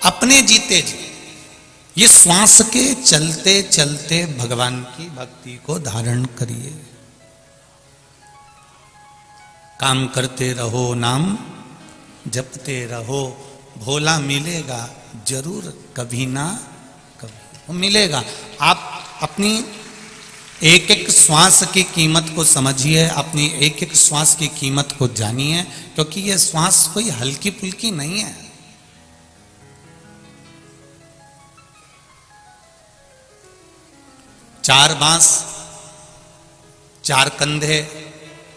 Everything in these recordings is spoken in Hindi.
अपने जीते जी ये श्वास के चलते चलते भगवान की भक्ति को धारण करिए। काम करते रहो, नाम जपते रहो, भोला मिलेगा जरूर, कभी ना कभी मिलेगा। आप अपनी एक एक श्वास की कीमत को समझिए, अपनी एक एक श्वास की कीमत को जानिए, क्योंकि यह श्वास कोई हल्की फुल्की नहीं है। चार बांस, चार कंधे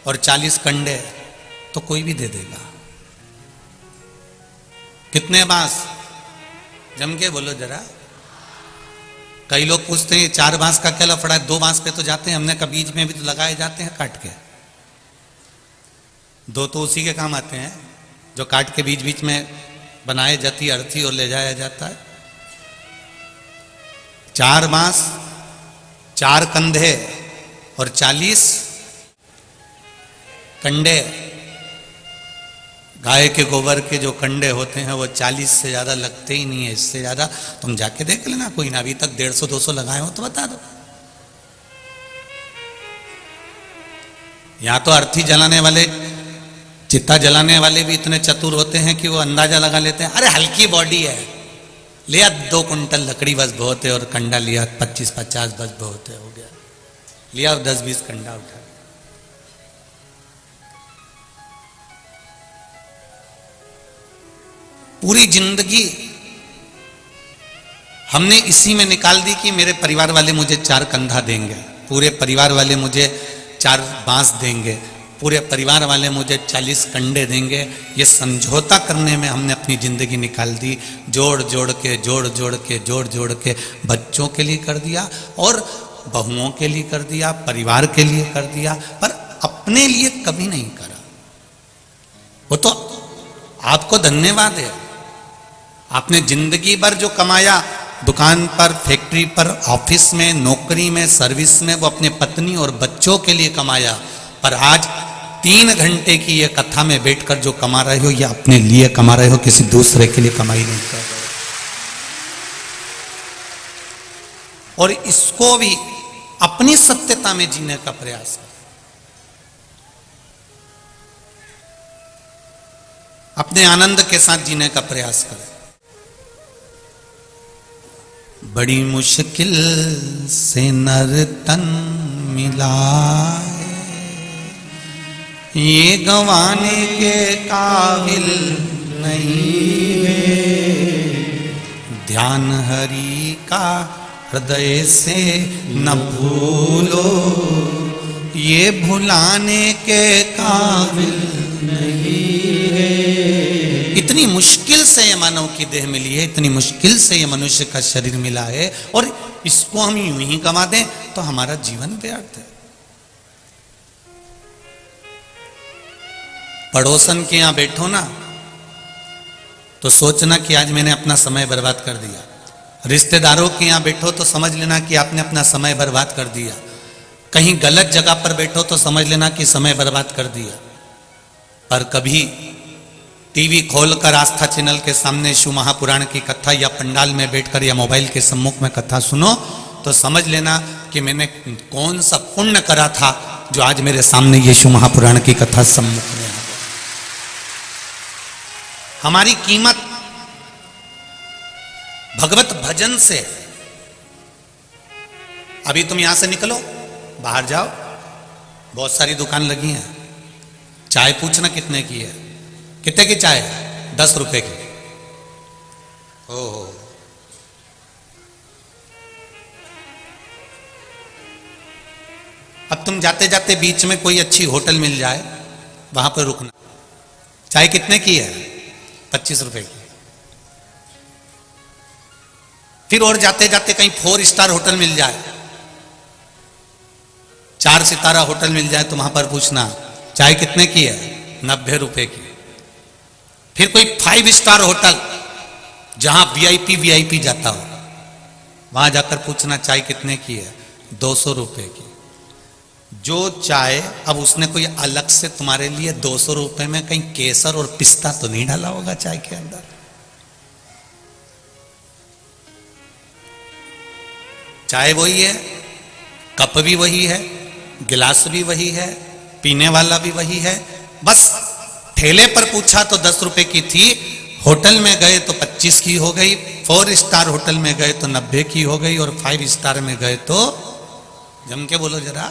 और 40 कंडे तो कोई भी दे देगा। कितने बांस? जम के बोलो जरा। कई लोग पूछते हैं चार बांस का क्या लफड़ा है, 2 बांस पे तो जाते हैं। हमने कहा बीज में भी तो लगाए जाते हैं काट के। 2 तो उसी के काम आते हैं जो काट के बीच बीच में बनाए जाती है अर्थी और ले जाया जाता है। 4 बांस, 4 कंधे और 40 कंडे। गाय के गोबर के जो कंडे होते हैं वो 40 से ज्यादा लगते ही नहीं है। इससे ज्यादा तुम जाके देख लेना, कोई ना अभी तक 150-200 लगाए हो तो बता दो। यहां तो अर्थी जलाने वाले, चिता जलाने वाले भी इतने चतुर होते हैं कि वो अंदाजा लगा लेते हैं, अरे हल्की बॉडी है, लिया 2 कुंटल लकड़ी बस बहुत है, और कंडा लिया 25-50 बस बहुत है, हो गया। लिया 10-20 कंडा उठा। पूरी जिंदगी हमने इसी में निकाल दी कि मेरे परिवार वाले मुझे 4 कंधा देंगे, पूरे परिवार वाले मुझे 4 बांस देंगे, पूरे परिवार वाले मुझे 40 कंडे देंगे। ये समझौता करने में हमने अपनी जिंदगी निकाल दी। जोड़ जोड़ के जोड़ जोड़ के जोड़ जोड़ के बच्चों के लिए कर दिया और बहुओं के लिए कर दिया, परिवार के लिए कर दिया, पर अपने लिए कभी नहीं करा। वो तो आपको धन्यवाद है, आपने जिंदगी भर जो कमाया, दुकान पर, फैक्ट्री पर, ऑफिस में, नौकरी में, सर्विस में, वो अपने पत्नी और बच्चों के लिए कमाया। पर आज 3 घंटे की ये कथा में बैठकर जो कमा रहे हो, ये अपने लिए कमा रहे हो, किसी दूसरे के लिए कमाई नहीं कर रहे हो। और इसको भी अपनी सत्यता में जीने का प्रयास करें, अपने आनंद के साथ जीने का प्रयास करें। बड़ी मुश्किल से नर तन मिला, ये गंवाने के काबिल नहीं है। ध्यान हरि का हृदय से न भूलो, ये भुलाने के काबिल नहीं है। इतनी मुश्किल से ये मानव की देह मिली है, इतनी मुश्किल से ये मनुष्य का शरीर मिला है, और इसको हम यूं ही गंवा दें तो हमारा जीवन व्यर्थ है। पड़ोसन के यहां बैठो ना तो सोचना कि आज मैंने अपना समय बर्बाद कर दिया। रिश्तेदारों के यहां बैठो तो समझ लेना कि आपने अपना समय बर्बाद कर दिया। कहीं गलत जगह पर बैठो तो समझ लेना कि समय बर्बाद कर दिया। पर कभी टीवी खोलकर आस्था चैनल के सामने शिव महापुराण की कथा, या पंडाल में बैठकर या मोबाइल के सम्मुख में कथा सुनो तो समझ लेना कि मैंने कौन सा पुण्य करा था जो आज मेरे सामने ये शिव महापुराण की कथा सम्मुख में है। हमारी कीमत भगवत भजन से। अभी तुम यहां से निकलो, बाहर जाओ, बहुत सारी दुकान लगी हैं। चाय पूछना कितने की है, कितने की चाय? 10 रुपए की। ओहो, अब तुम जाते जाते बीच में कोई अच्छी होटल मिल जाए, वहां पर रुकना। चाय कितने की है? 25 रुपए की। फिर और जाते जाते कहीं 4 स्टार होटल मिल जाए, 4 सितारा होटल मिल जाए, तो वहां पर पूछना चाय कितने की है? 90 रुपए की। फिर कोई 5 स्टार होटल जहां वीआईपी जाता हो, वहां जाकर पूछना चाय कितने की है? 200 रुपए की। जो चाय, अब उसने कोई अलग से तुम्हारे लिए 200 रुपए में कहीं केसर और पिस्ता तो नहीं डाला होगा चाय के अंदर। चाय वही है, कप भी वही है, गिलास भी वही है, पीने वाला भी वही है। बस ठेले पर पूछा तो 10 रुपए की थी, होटल में गए तो 25 की हो गई, 4 स्टार होटल में गए तो 90 की हो गई, और 5 स्टार में गए तो जम के बोलो जरा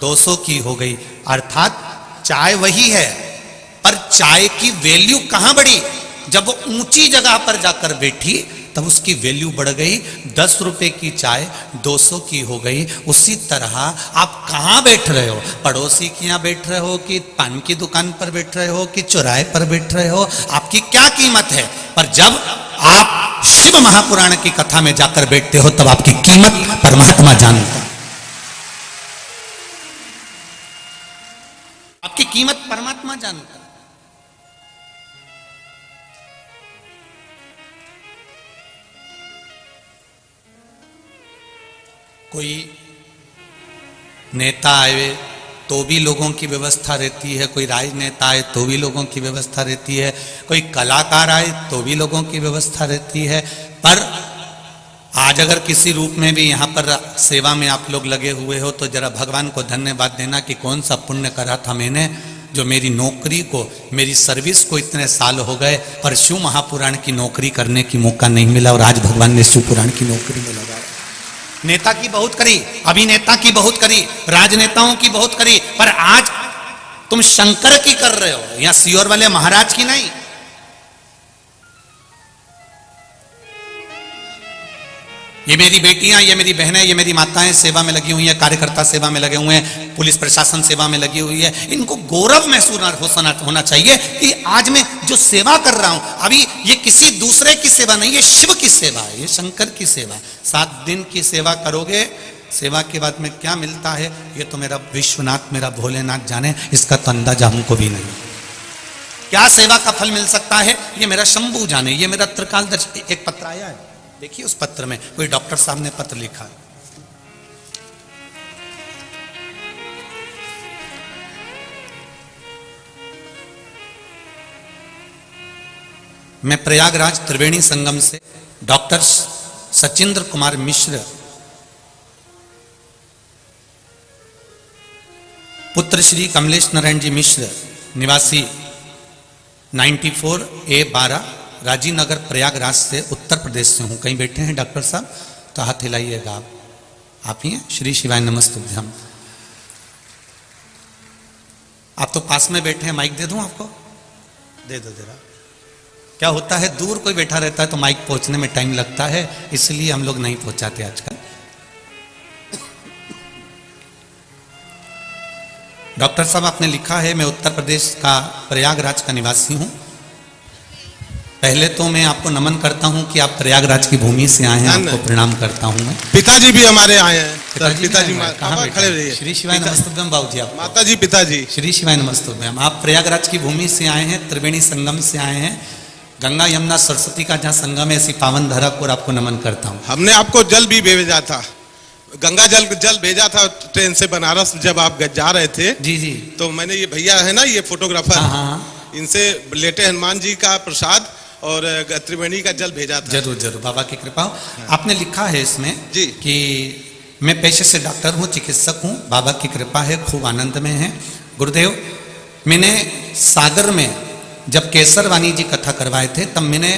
200 की हो गई। अर्थात चाय वही है, पर चाय की वैल्यू कहां बढ़ी? जब वो ऊंची जगह पर जाकर बैठी तब उसकी वैल्यू बढ़ गई। 10 रुपए की चाय 200 की हो गई। उसी तरह आप कहां बैठ रहे हो? पड़ोसी के यहां बैठ रहे हो कि पान की दुकान पर बैठ रहे हो कि चौराहे पर बैठ रहे हो, आपकी क्या कीमत है? पर जब आप शिव महापुराण की कथा में जाकर बैठते हो तब आपकी कीमत परमात्मा जानता है। आपकी कीमत परमात्मा जानता है। कोई नेता आए तो भी लोगों की व्यवस्था रहती है, कोई राजनेता आए तो भी लोगों की व्यवस्था रहती है, कोई कलाकार आए तो भी लोगों की व्यवस्था रहती है। पर आज अगर किसी रूप में भी यहाँ पर सेवा में आप लोग लगे हुए हो तो जरा भगवान को धन्यवाद देना कि कौन सा पुण्य करा था मैंने, जो मेरी नौकरी को, मेरी सर्विस को इतने साल हो गए पर शिव महापुराण की नौकरी करने की मौका नहीं मिला, और आज भगवान ने शिव पुराण की नौकरी में लगाया। नेता की बहुत करी, अभिनेता की बहुत करी, राजनेताओं की बहुत करी, पर आज तुम शंकर की कर रहे हो या सियोर वाले महाराज की नहीं। ये मेरी बेटियां, ये मेरी बहनें, ये मेरी माताएं सेवा में लगी हुई हैं, कार्यकर्ता सेवा में लगे हुए हैं, पुलिस प्रशासन सेवा में लगी हुई है। इनको गौरव महसूस होना चाहिए कि आज मैं जो सेवा कर रहा हूं, अभी ये किसी दूसरे की सेवा नहीं, ये शिव की सेवा है, ये शंकर की सेवा। 7 दिन की सेवा करोगे, सेवा के बाद में क्या मिलता है ये तो मेरा विश्वनाथ, मेरा भोलेनाथ जाने, इसका तो अंदाजा हमको भी नहीं। क्या सेवा का फल मिल सकता है ये मेरा शंभू जाने, ये मेरा त्रिकालदर्शी। एक पत्र आया है, देखिए उस पत्र में कोई डॉक्टर साहब ने पत्र लिखा है। मैं प्रयागराज त्रिवेणी संगम से डॉक्टर सचिंद्र कुमार मिश्र, पुत्र श्री कमलेश नारायण जी मिश्र, निवासी 94A12 राजीव नगर प्रयागराज से उत्तर प्रदेश से हूं। कहीं बैठे हैं डॉक्टर साहब तो हाथ हिलाइएगा। आप ही हैं? श्री शिवाय नमस्तुभ्यम। आप तो पास में बैठे हैं, माइक दे दूं आपको? दे दो जरा। क्या होता है, दूर कोई बैठा रहता है तो माइक पहुंचने में टाइम लगता है, इसलिए हम लोग नहीं पहुंचाते आजकल। डॉक्टर साहब आपने लिखा है, मैं उत्तर प्रदेश का प्रयागराज का निवासी हूं। पहले तो मैं आपको नमन करता हूं कि आप प्रयागराज की भूमि से आए हैं, आपको प्रणाम करता हूं मैं। पिताजी भी हमारे आए हैं। पिताजी कहाँ खड़े रहिए। श्री शिवाय नमस्तुभ्यम बाबूजी। आप माताजी पिताजी। श्री शिवाय नमस्तुभ्यम। आप प्रयागराज की भूमि से आए हैं, त्रिवेणी संगम से आए हैं, गंगा यमुना सरस्वती का जहाँ संगम है, ऐसी पावन धरा को आपको नमन करता हूँ। हमने आपको जल भी भेजा था, गंगा जल भेजा था ट्रेन से बनारस, जब आप जा रहे थे। जी जी। तो मैंने ये भैया है ना, ये फोटोग्राफर, इनसे लेटे हनुमान जी का प्रसाद और त्रिवेणी का जल भेजा था। जरूर जरूर, बाबा की कृपा हो। आपने लिखा है इसमें जी कि मैं पेशे से डॉक्टर हूँ, चिकित्सक हूँ, बाबा की कृपा है, खूब आनंद में है। गुरुदेव, मैंने सागर में जब केसरवानी जी कथा करवाए थे तब मैंने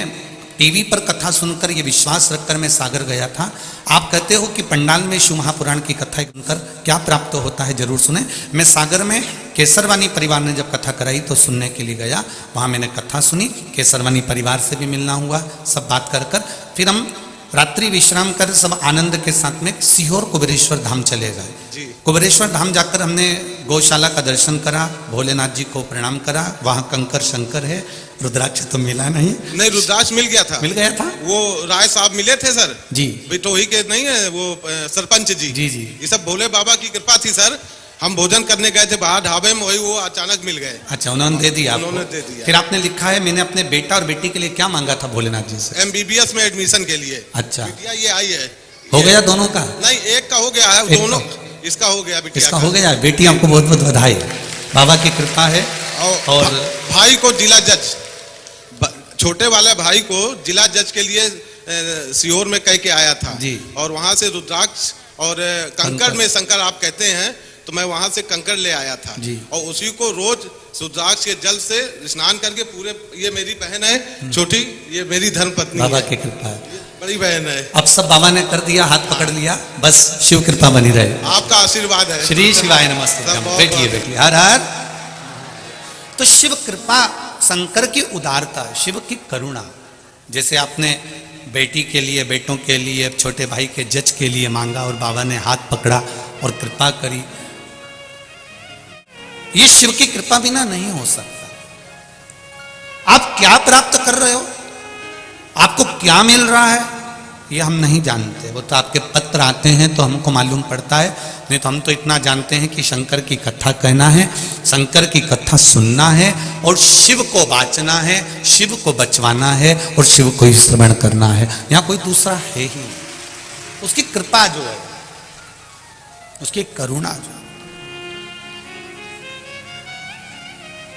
टीवी पर कथा सुनकर ये विश्वास रखकर मैं सागर गया था। आप कहते हो कि पंडाल में शिव महापुराण की कथा सुनकर क्या प्राप्त होता है, जरूर सुने। मैं सागर में केसरवानी परिवार ने जब कथा कराई तो सुनने के लिए गया, वहाँ मैंने कथा सुनी, केसरवानी परिवार से भी मिलना हुआ, सब बात कर फिर हम रात्रि विश्राम कर सब आनंद के साथ में सीहोर कुबेरेश्वर धाम चले गए। कुबेरेश्वर धाम जाकर हमने गौशाला का दर्शन करा, भोलेनाथ जी को प्रणाम करा। वहाँ कंकर शंकर है, रुद्राक्ष तो मिला नहीं। रुद्राक्ष मिल गया था। वो राय साहब मिले थे सर जी, बिटोही के नहीं है वो सरपंच जी। जी जी, ये सब भोले बाबा की कृपा थी सर। हम भोजन करने गए थे बाहर ढाबे में, वही वो अचानक मिल गए। अच्छा, उन्होंने दे दिया। उन्होंने दे दिया। फिर आपने लिखा है, मैंने अपने बेटा और बेटी के लिए क्या मांगा था भोलेनाथ जी से? MBBS में एडमिशन के लिए। अच्छा, बिटिया ये आई है। हो गया दोनों का? नहीं, एक का हो गया है, दोनों इसका हो गया, बिटिया इसका हो गया। बेटी आपको बहुत बहुत बधाई, बाबा की कृपा है। और भाई को जिला जज, छोटे वाले भाई को जिला जज के लिए सीहोर में कह के आया था जी। और वहां से रुद्राक्ष और कंकड़ में शंकर आप कहते हैं, तो मैं वहां से कंकड़ ले आया था जी। और उसी को रोज रुद्राक्ष के जल से स्नान करके पूरे, ये मेरी बहन है छोटी, ये मेरी धर्मपत्नी बाबा है, की कृपा है, बड़ी बहन है। अब सब बाबा ने कर दिया, हाथ पकड़ लिया, बस शिव कृपा बनी रहे। आपका आशीर्वाद है। श्री शिवाय नमस्ते। बैठिए बैठिए, हर हर। तो शिव कृपा, शंकर की उदारता, शिव की करुणा, जैसे आपने बेटी के लिए, बेटों के लिए, छोटे भाई के जज के लिए मांगा और बाबा ने हाथ पकड़ा और कृपा करी, ये शिव की कृपा बिना नहीं हो सकता। आप क्या प्राप्त कर रहे हो, आपको क्या मिल रहा है, ये हम नहीं जानते। वो तो आपके पत्र आते हैं तो हमको मालूम पड़ता है, नहीं तो हम तो इतना जानते हैं कि शंकर की कथा कहना है, शंकर की कथा सुनना है और शिव को बाँचना है, शिव को बचवाना है और शिव को श्रवण करना है। यहाँ कोई दूसरा है ही नहीं। उसकी कृपा जो है, उसकी करुणा जो है,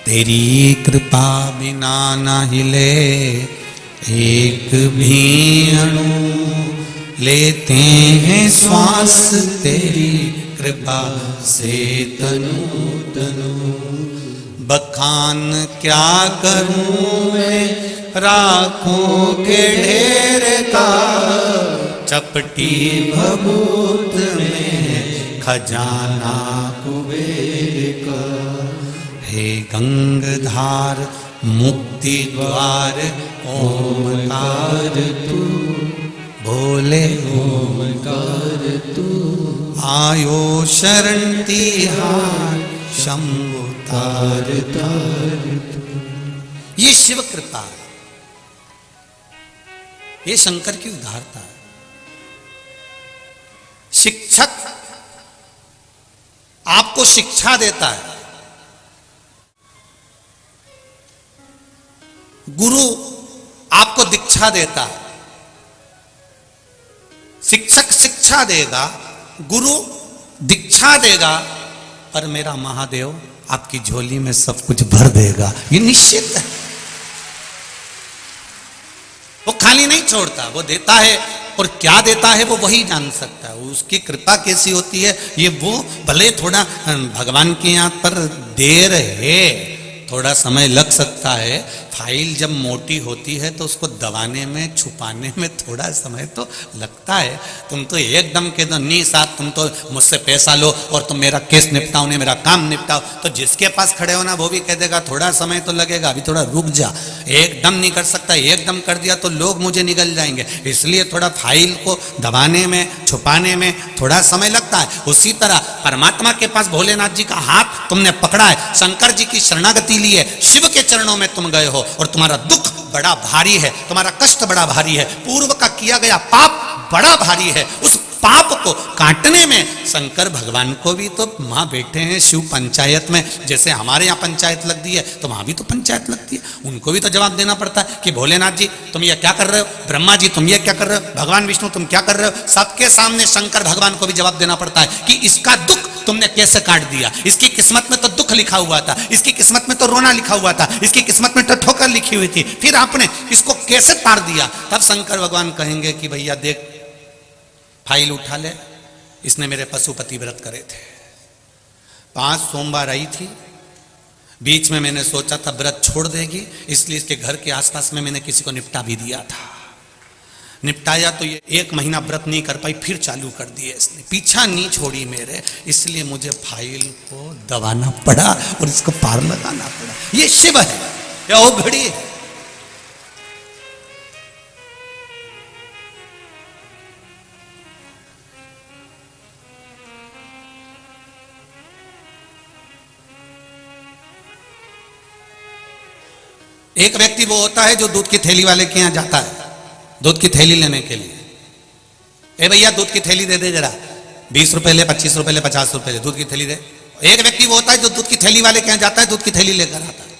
तेरी कृपा बिना न हिले एक भी अणु, लेते हैं श्वास तेरी कृपा से तनु तनु। बखान क्या करूं मैं राखों के ढेर का, चपटी भभूत में खजाना कुबेर का। हे गंगधार मुक्ति द्वार ओमकार तू, भोले ओमकार तू। आयो शरण तिहार शंभु तार तार तू। ये शिव कृपा है, ये शंकर की उदारता है। शिक्षक आपको शिक्षा देता है, गुरु आपको दीक्षा देता है। शिक्षक शिक्षा देगा, गुरु दीक्षा देगा, पर मेरा महादेव आपकी झोली में सब कुछ भर देगा, ये निश्चित है। वो खाली नहीं छोड़ता, वो देता है, और क्या देता है वो वही जान सकता है। उसकी कृपा कैसी होती है, ये वो भले थोड़ा भगवान के यहाँ पर देर है, थोड़ा समय लग सकता है। फाइल जब मोटी होती है तो उसको दबाने में, छुपाने में थोड़ा समय तो लगता है। तुम तो एकदम के दो नहीं साहब, तुम तो मुझसे पैसा लो और तुम मेरा केस निपटाओ, नहीं मेरा काम निपटाओ, तो जिसके पास खड़े हो ना वो भी कह देगा थोड़ा समय तो लगेगा, अभी थोड़ा रुक जा। एकदम नहीं कर सकता, एकदम कर दिया तो लोग मुझे निगल जाएंगे, इसलिए थोड़ा फाइल को दबाने में, छुपाने में थोड़ा समय लगता है। उसी तरह परमात्मा के पास भोलेनाथ जी का हाथ तुमने पकड़ा है, शंकर जी की शरणागति ली है, शिव के चरणों में तुम गए हो और तुम्हारा दुख बड़ा भारी है, तुम्हारा कष्ट बड़ा भारी है, पूर्व का किया गया पाप बड़ा भारी है। उस पाप को काटने में शंकर भगवान को भी तो माँ बैठे हैं शिव पंचायत में, जैसे हमारे यहाँ पंचायत लगती है तो वहां भी तो पंचायत लगती है, उनको भी तो जवाब देना पड़ता है कि भोलेनाथ जी तुम ये क्या कर रहे हो, ब्रह्मा जी तुम ये क्या कर रहे हो, भगवान विष्णु तुम क्या कर रहे हो। सबके सामने शंकर भगवान को भी जवाब देना पड़ता है कि इसका दुख तुमने कैसे काट दिया, इसकी किस्मत में तो दुख लिखा हुआ था, इसकी किस्मत में तो रोना लिखा हुआ था, इसकी किस्मत में तो ठोकर लिखी हुई थी, फिर आपने इसको कैसे पार दिया। तब शंकर भगवान कहेंगे कि भैया देख, फाइल उठा ले, इसने मेरे पशुपति व्रत करे थे, 5 सोमवार आई थी, बीच में मैंने सोचा था व्रत छोड़ देगी, इसलिए इसके घर के आसपास में मैंने किसी को निपटा भी दिया था। निपटाया तो ये 1 महीना व्रत नहीं कर पाई, फिर चालू कर दिए इसने, पीछा नहीं छोड़ी मेरे, इसलिए मुझे फाइल को दबाना पड़ा और इसको पार लगाना पड़ा। ये शिव है या वो घड़ी है। एक व्यक्ति वो होता है जो दूध की थैली वाले के यहाँ जाता है दूध की थैली लेने के लिए, ए भैया दूध की थैली दे दे जरा, 20 रुपए ले, 25 रुपए ले, 50 रुपए ले, दूध की थैली दे। एक व्यक्ति वो होता है जो दूध की थैली वाले के यहाँ जाता है, दूध की थैली लेकर आता है।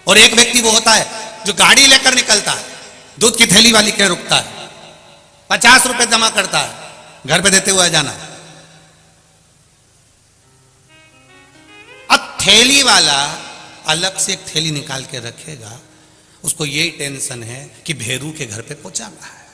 और एक व्यक्ति वो होता है जो गाड़ी लेकर निकलता है, दूध की थैली वाली के रुकता है, 50 रुपए जमा करता है, घर पे देते हुए जाना। अब थैली वाला अलग से एक थैली निकाल के रखेगा, उसको यही टेंशन है कि भेरू के घर पे पहुंचाना है,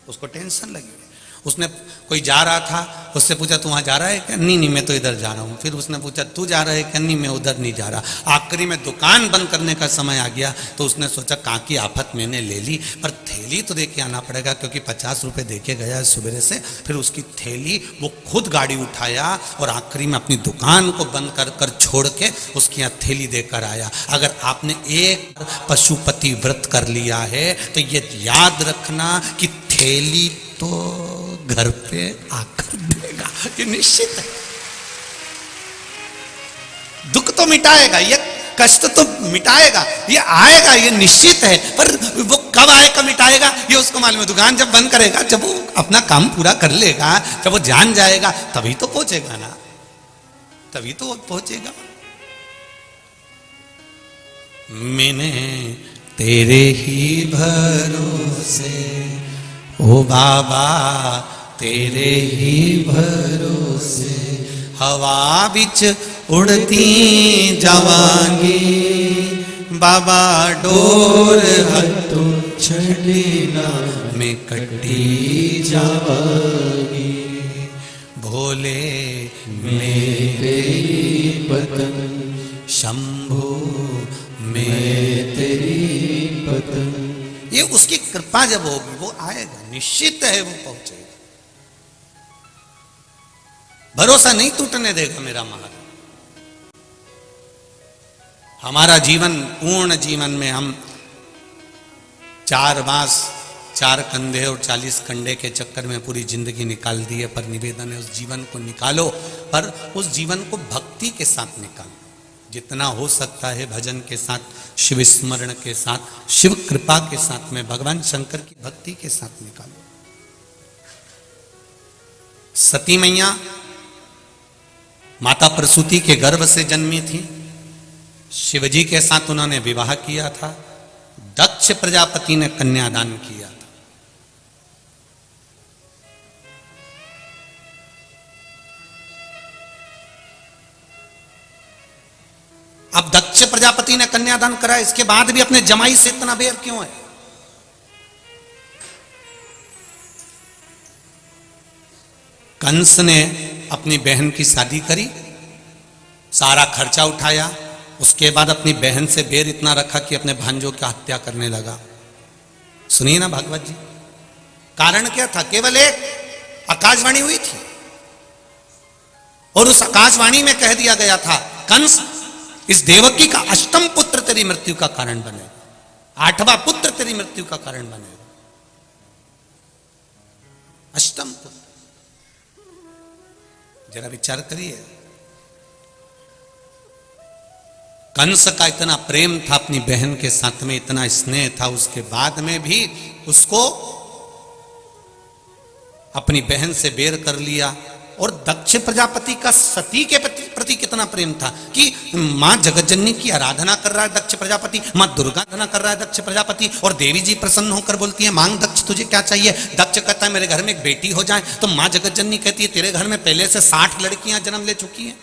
उसको टेंशन लगी है। उसने कोई जा रहा था, उससे पूछा तू वहां जा रहा है क्या? नहीं नहीं मैं तो इधर जा रहा हूँ। फिर उसने पूछा तू जा रहा है क्या? नहीं मैं उधर नहीं जा रहा। आखिरी में दुकान बंद करने का समय आ गया तो उसने सोचा कहाँ की आफत मैंने ले ली, पर थैली तो दे के आना पड़ेगा क्योंकि 50 रुपए दे के गया है सुबह से। फिर उसकी थैली वो खुद गाड़ी उठाया और आखिरी में अपनी दुकान को बंद कर कर छोड़ के उसकी यहाँ थैली देकर आया। अगर आपने एक पशुपति व्रत कर लिया है तो ये याद रखना कि थैली तो घर पे आकर देगा, ये निश्चित है। दुख तो मिटाएगा, ये कष्ट तो मिटाएगा, ये आएगा, ये निश्चित है। पर वो कब आएगा मिटाएगा ये उसको मालूम है। दुकान जब बंद करेगा, जब वो अपना काम पूरा कर लेगा, जब वो जान जाएगा तभी तो पहुंचेगा ना, तभी तो वो पहुंचेगा। मैंने तेरे ही भरोसे ओ बाबा तेरे ही भरोसे हवा बिच उड़ती जावांगी बाबा डोर हथों छड़ीना मैं कटी जावांगी भोले मेरे पतन शंभो मैं तेरी पतन। ये उसकी कृपा जब होगी वो आएगा, निश्चित है वो पहुंचेगा। भरोसा नहीं टूटने देगा मेरा महाराज। हमारा जीवन पूर्ण जीवन में हम 4 बांस 4 कंधे और 40 कंडे के चक्कर में पूरी जिंदगी निकाल दी है। पर निवेदन है उस जीवन को निकालो, पर उस जीवन को भक्ति के साथ निकालो। जितना हो सकता है भजन के साथ, शिव स्मरण के साथ, शिव कृपा के साथ में, भगवान शंकर की भक्ति के साथ निकालो। सती मैया माता प्रसूति के गर्भ से जन्मी थी। शिवजी के साथ उन्होंने विवाह किया था। दक्ष प्रजापति ने कन्यादान किया था। अब दक्ष प्रजापति ने कन्यादान करा, इसके बाद भी अपने जमाई से इतना बैर क्यों है? कंस ने अपनी बहन की शादी करी, सारा खर्चा उठाया, उसके बाद अपनी बहन से बैर इतना रखा कि अपने भांजों की हत्या करने लगा। सुनिए ना भागवत जी, कारण क्या था? केवल एक आकाशवाणी हुई थी और उस आकाशवाणी में कह दिया गया था कंस इस देवकी का 8वां पुत्र तेरी मृत्यु का कारण बने, 8वां पुत्र तेरी मृत्यु का कारण बने। 8वां पुत्र, जरा विचार करिए। कंस का इतना प्रेम था अपनी बहन के साथ में, इतना स्नेह था, उसके बाद में भी उसको अपनी बहन से बैर कर लिया। और दक्ष प्रजापति का सती के प्रति कितना प्रेम था कि मां जगतजननी की आराधना कर रहा है दक्ष प्रजापति, मां दुर्गा आराधना कर रहा है दक्ष प्रजापति, और देवी जी प्रसन्न होकर बोलती है मांग दक्ष तुझे क्या चाहिए। दक्ष कहता है मेरे घर में एक बेटी हो जाए, तो मां जगतजननी कहती है तेरे घर में पहले से 60 लड़कियां जन्म ले चुकी हैं,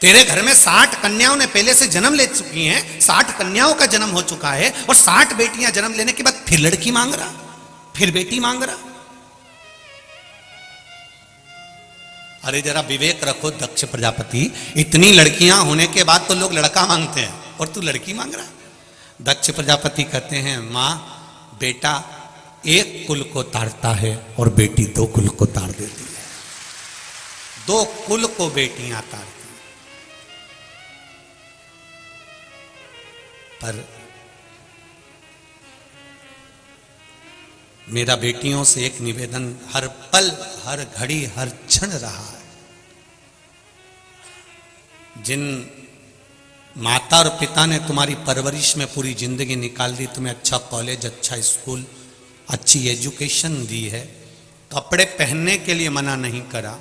तेरे घर में 60 कन्याओं ने पहले से जन्म ले चुकी हैं, 60 कन्याओं का जन्म हो चुका है, और 60 बेटियां जन्म लेने के बाद फिर लड़की मांग रहा, फिर बेटी मांग रहा। अरे जरा विवेक रखो दक्ष प्रजापति, इतनी लड़कियां होने के बाद तो लोग लड़का मांगते हैं और तू लड़की मांग रहा है। दक्ष प्रजापति कहते हैं मां बेटा एक कुल को तारता है और बेटी 2 कुल को तार देती है, 2 कुल को बेटियां तारती हैं। पर मेरा बेटियों से एक निवेदन हर पल हर घड़ी हर क्षण रहा है। जिन माता और पिता ने तुम्हारी परवरिश में पूरी जिंदगी निकाल दी, तुम्हें अच्छा कॉलेज, अच्छा स्कूल, अच्छी एजुकेशन दी है, कपड़े पहनने के लिए मना नहीं करा,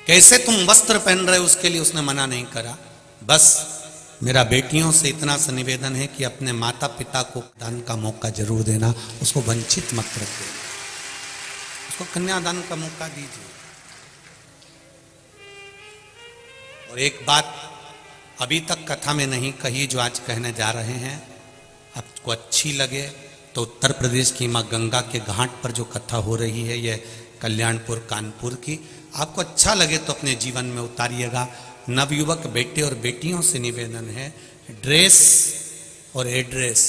कैसे तुम वस्त्र पहन रहे हो उसके लिए उसने मना नहीं करा। बस मेरा बेटियों से इतना सा निवेदन है कि अपने माता पिता को दान का मौका जरूर देना, उसको वंचित मत रख देना। उसको कन्यादान का मौका दीजिए। और एक बात अभी तक कथा में नहीं कही जो आज कहने जा रहे हैं, आपको अच्छी लगे तो उत्तर प्रदेश की माँ गंगा के घाट पर जो कथा हो रही है, यह कल्याणपुर कानपुर की, आपको अच्छा लगे तो अपने जीवन में उतारिएगा। नवयुवक बेटे और बेटियों से निवेदन है, ड्रेस और एड्रेस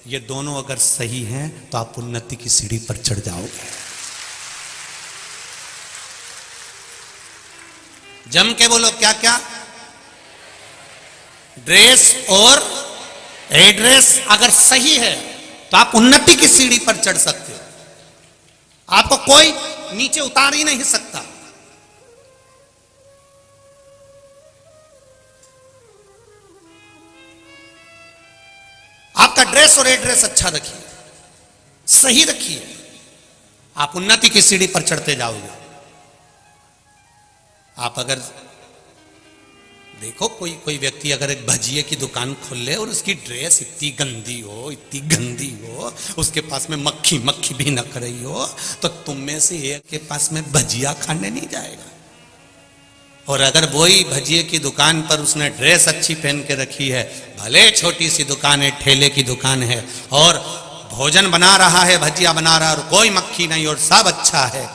ये दोनों अगर सही हैं तो आप उन्नति की सीढ़ी पर चढ़ जाओगे। जम के बोलो, क्या क्या? ड्रेस और एड्रेस अगर सही है तो आप उन्नति की सीढ़ी पर चढ़ सकते हो, आपको कोई नीचे उतार ही नहीं सकता। आपका ड्रेस और एड्रेस अच्छा रखिए, सही रखिए, आप उन्नति की सीढ़ी पर चढ़ते जाओगे। आप अगर देखो कोई व्यक्ति अगर एक भजिए की दुकान खोल ले और उसकी ड्रेस इतनी गंदी हो, उसके पास में मक्खी भी न कर रही हो, तो तुम में से एक के पास में भजिया खाने नहीं जाएगा। और अगर वही भजिए की दुकान पर उसने ड्रेस अच्छी पहन के रखी है, भले छोटी सी दुकान है, ठेले की दुकान है, और भोजन बना रहा है, भजिया बना रहा है, और कोई मक्खी नहीं और सब अच्छा है,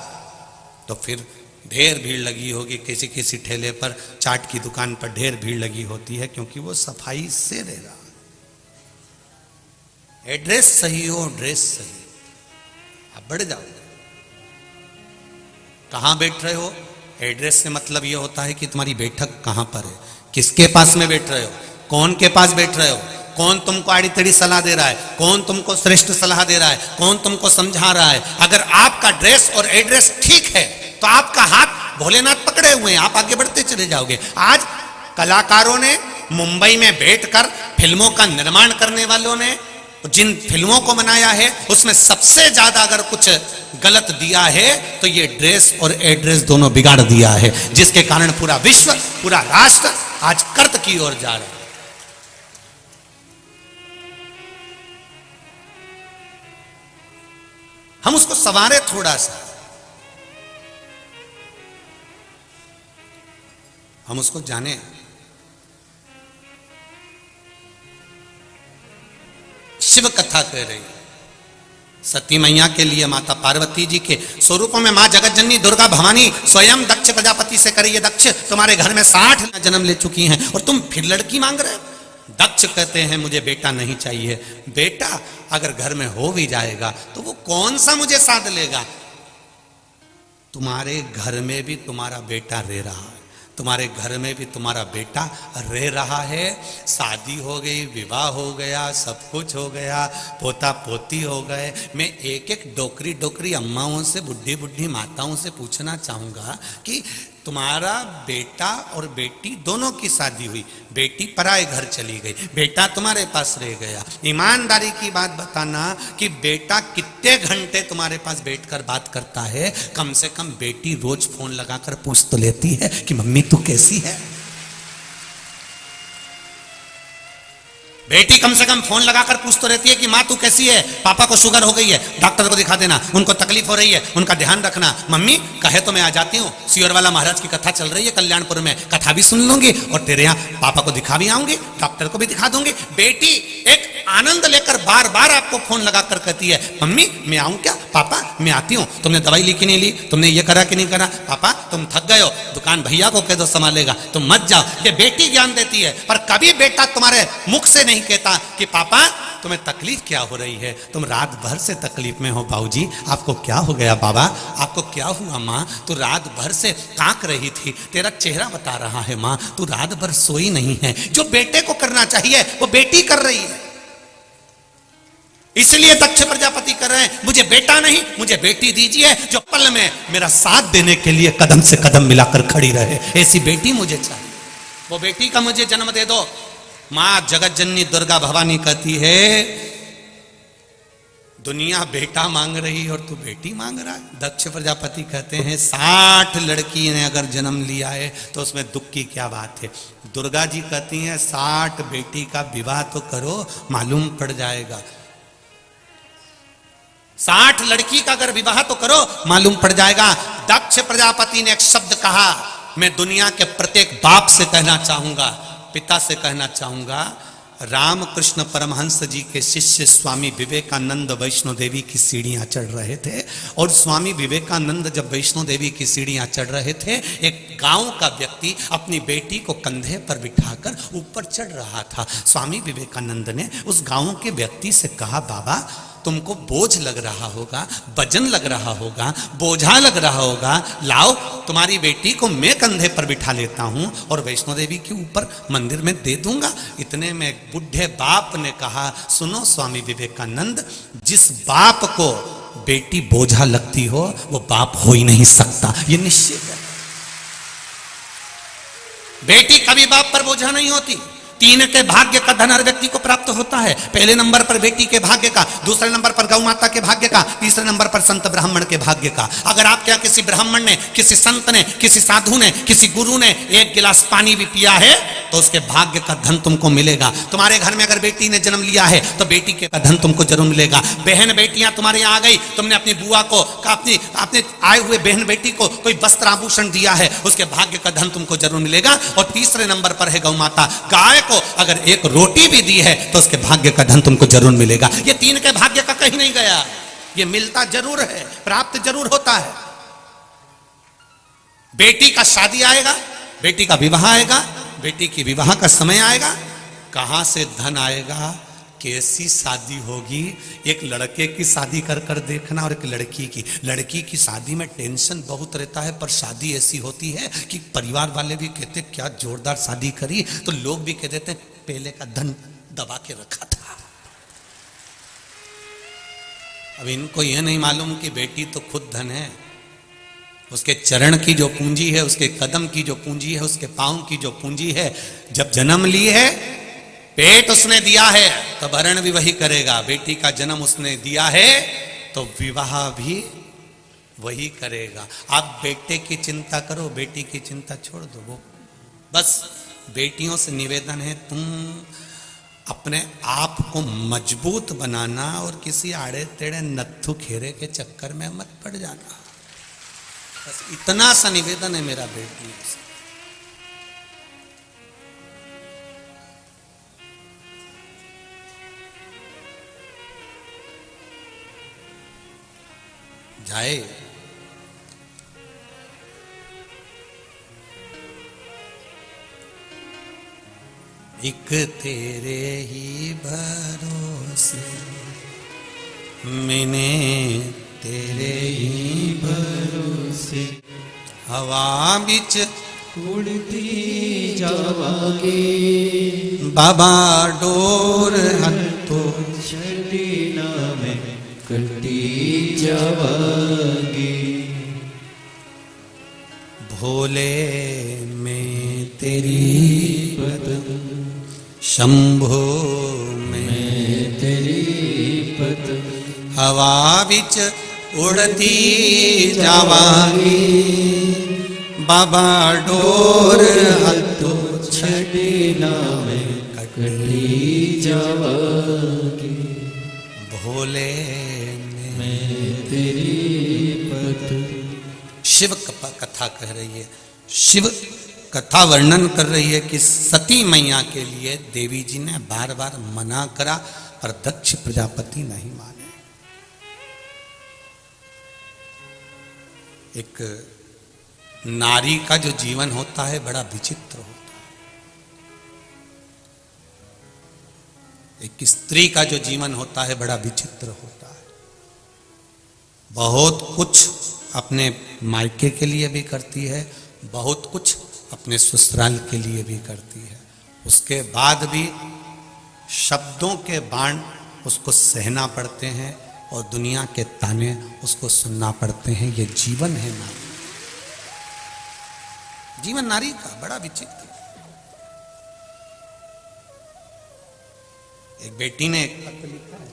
तो फिर ढेर भीड़ लगी होगी। किसी किसी ठेले पर, चाट की दुकान पर ढेर भीड़ लगी होती है, क्योंकि वो सफाई से रह रहा। एड्रेस सही हो, ड्रेस सही, आप बढ़ जाओगे। कहां बैठ रहे हो, एड्रेस से मतलब यह होता है कि तुम्हारी बैठक कहां पर है, किसके पास में बैठ रहे हो, कौन के पास बैठ रहे हो, कौन तुमको आड़ी टेढ़ी सलाह दे रहा है, कौन तुमको श्रेष्ठ सलाह दे रहा है, कौन तुमको समझा रहा है। अगर आपका ड्रेस और एड्रेस ठीक है तो आपका हाथ भोलेनाथ पकड़े हुए हैं, आप आगे बढ़ते चले जाओगे। आज कलाकारों ने मुंबई में बैठकर फिल्मों का निर्माण करने वालों ने जिन फिल्मों को बनाया है, उसमें सबसे ज्यादा अगर कुछ गलत दिया है तो ये ड्रेस और एड्रेस दोनों बिगाड़ दिया है, जिसके कारण पूरा विश्व, पूरा राष्ट्र आज कर्त की ओर जा रहा है। हम उसको संवारे थोड़ा सा, हम उसको जाने। शिव कथा कह रही है सती मैया के लिए, माता पार्वती जी के स्वरूपों में मां जगतजननी दुर्गा भवानी स्वयं दक्ष प्रजापति से करिए, दक्ष तुम्हारे घर में 60 जन्म ले चुकी हैं और तुम फिर लड़की मांग रहे हो। दक्ष कहते हैं मुझे बेटा नहीं चाहिए। बेटा अगर घर में हो भी जाएगा तो वो कौन सा मुझे साध लेगा। तुम्हारे घर में भी तुम्हारा बेटा रह रहा है, तुम्हारे घर में भी तुम्हारा बेटा रह रहा है। शादी हो गई, विवाह हो गया, सब कुछ हो गया, पोता पोती हो गए। मैं एक एक डोकरी अम्माओं से, बुढ़ी बुढ़ी माताओं से पूछना चाहूँगा कि तुम्हारा बेटा और बेटी दोनों की शादी हुई, बेटी पराए घर चली गई, बेटा तुम्हारे पास रह गया। ईमानदारी की बात बताना कि बेटा कितने घंटे तुम्हारे पास बैठकर बात करता है। कम से कम बेटी रोज फोन लगाकर पूछ तो लेती है कि मम्मी तू कैसी है। बेटी कम से कम फोन लगाकर पूछ तो रहती है कि माँ तू कैसी है, पापा को शुगर हो गई है, डॉक्टर को दिखा देना, उनको तकलीफ हो रही है, उनका ध्यान रखना। मम्मी कहे तो मैं आ जाती हूँ, सियोर वाला महाराज की कथा चल रही है कल्याणपुर में, कथा भी सुन लूंगी और तेरे यहाँ पापा को दिखा भी आऊंगी, डॉक्टर को भी दिखा दूंगी। बेटी एक आनंद लेकर बार बार आपको फोन लगाकर कहती है मम्मी मैं आऊं क्या, पापा मैं आती हूँ, तुमने दवाई ली कि नहीं ली, तुमने ये करा कि नहीं करा, पापा तुम थक गए हो, दुकान भैया को कह दो संभालेगा, तुम मत जाओ। ये बेटी ज्ञान देती है, पर कभी बेटा तुम्हारे मुख से नहीं कहता कि पापा तुम्हें तकलीफ क्या हो रही है, तुम रात भर से तकलीफ में हो। बाबूजी आपको क्या हो गया, बाबा आपको क्या हुआ, माँ तू रात भर से कांक रही थी, तेरा चेहरा बता रहा है, माँ तू रात भर सोई नहीं है। जो बेटे को करना चाहिए वो बेटी कर रही है। इसलिए दक्ष प्रजापति कर रहे हैं मुझे बेटा नहीं मुझे बेटी दीजिए, जो पल में मेरा साथ देने के लिए कदम से कदम मिलाकर खड़ी रहे। ऐसी बेटी मुझे चाहिए, वो बेटी का मुझे जन्म दे दो। मां जगतजननी दुर्गा भवानी कहती है दुनिया बेटा मांग रही और तू बेटी मांग रहा है। दक्ष प्रजापति कहते हैं 60 लड़की ने अगर जन्म लिया है तो उसमें दुख की क्या बात है। दुर्गा जी कहती हैं 60 बेटी का विवाह तो करो, मालूम पड़ जाएगा 60 लड़की का अगर विवाह तो करो, मालूम पड़ जाएगा। दक्ष प्रजापति ने एक शब्द कहा, मैं दुनिया के प्रत्येक बाप से कहना चाहूंगा, पिता से कहना चाहूंगा, रामकृष्ण परमहंस जी के शिष्य स्वामी विवेकानंद वैष्णो देवी की सीढ़ियां चढ़ रहे थे, और स्वामी विवेकानंद जब वैष्णो देवी की सीढ़ियां चढ़ रहे थे, एक गांव का व्यक्ति अपनी बेटी को कंधे पर बिठाकर ऊपर चढ़ रहा था। स्वामी विवेकानंद ने उस गांव के व्यक्ति से कहा, बाबा तुमको बोझ लग रहा होगा, वजन लग रहा होगा, बोझा लग रहा होगा, लाओ तुम्हारी बेटी को मैं कंधे पर बिठा लेता हूं और वैष्णो देवी के ऊपर मंदिर में दे दूंगा। इतने में एक बुढ़े बाप ने कहा, सुनो स्वामी विवेकानंद, जिस बाप को बेटी बोझा लगती हो वो बाप हो ही नहीं सकता, ये निश्चित है। बेटी कभी बाप पर बोझा नहीं होती। 3 के भाग्य का धन हर व्यक्ति को प्राप्त होता है। पहले नंबर पर बेटी के भाग्य का, दूसरे नंबर पर गौ माता के भाग्य का, तीसरे नंबर पर संत ब्राह्मण के भाग्य का। अगर आपके यहाँ किसी ब्राह्मण ने, किसी संत ने, किसी साधु ने, किसी गुरु ने 1 गिलास पानी भी पिया है तो उसके भाग्य का धन तुमको मिलेगा। तुम्हारे घर में अगर बेटी ने जन्म लिया है तो बेटी के धन तुमको जरूर मिलेगा। बहन बेटियां तुम्हारे यहाँ आ गई, तुमने अपनी बुआ को, अपने आए हुए बहन बेटी को कोई वस्त्र आभूषण दिया है, उसके भाग्य का धन तुमको जरूर मिलेगा। और तीसरे नंबर पर है गौ माता, गाय को अगर 1 रोटी भी दी है तो उसके भाग्य का धन तुमको जरूर मिलेगा। ये 3 के भाग्य का कहीं नहीं गया, ये मिलता जरूर है, प्राप्त जरूर होता है। बेटी का शादी आएगा, बेटी का विवाह आएगा, बेटी की विवाह का समय आएगा, कहां से धन आएगा, कैसी शादी होगी। एक लड़के की शादी कर कर देखना और एक लड़की की शादी में टेंशन बहुत रहता है, पर शादी ऐसी होती है कि परिवार वाले भी कहते क्या जोरदार शादी करी, तो लोग भी कह देते पहले का धन दबा के रखा था। अब इनको यह नहीं मालूम कि बेटी तो खुद धन है, उसके चरण की जो पूंजी है, उसके कदम की जो पूंजी है, उसके पांव की जो पूंजी है, जब जन्म ली है, पेट उसने दिया है तो भरण भी वही करेगा। बेटी का जन्म उसने दिया है तो विवाह भी वही करेगा। आप बेटे की चिंता करो, बेटी की चिंता छोड़ दो। वो बस बेटियों से निवेदन है, तुम अपने आप को मजबूत बनाना और किसी आड़े टेढ़े नत्थु खेरे के चक्कर में मत पड़ जाना। बस इतना सा निवेदन है मेरा बेटी से। जाए एक तेरे ही भरोसे, मैंने तेरे ही भरोसे, हवा बिच उड़ती जावागे, बाबा डोर हत्तो छड़ी नामे कटी जावागे, भोले में तेरी पदम, शंभो में तेरी पदम, हवा बिच उड़ती जावागी, बाबा डोर हत्तो छड़ी नामे कटी जावागे, भोले में तेरी पदम। शिव कथा कह रही है, शिव कथा वर्णन कर रही है कि सती मैया के लिए देवी जी ने बार बार मना करा पर दक्ष प्रजापति नहीं माने। एक नारी का जो जीवन होता है बड़ा विचित्र होता है। एक स्त्री का जो जीवन होता है बड़ा विचित्र होता है। बहुत कुछ अपने मायके के लिए भी करती है, बहुत कुछ अपने ससुराल के लिए भी करती है। उसके बाद भी शब्दों के बाण उसको सहना पड़ते हैं और दुनिया के ताने उसको सुनना पड़ते हैं। ये जीवन है नारी, जीवन नारी का बड़ा विचित्र। एक बेटी ने एक पत्र लिखा है,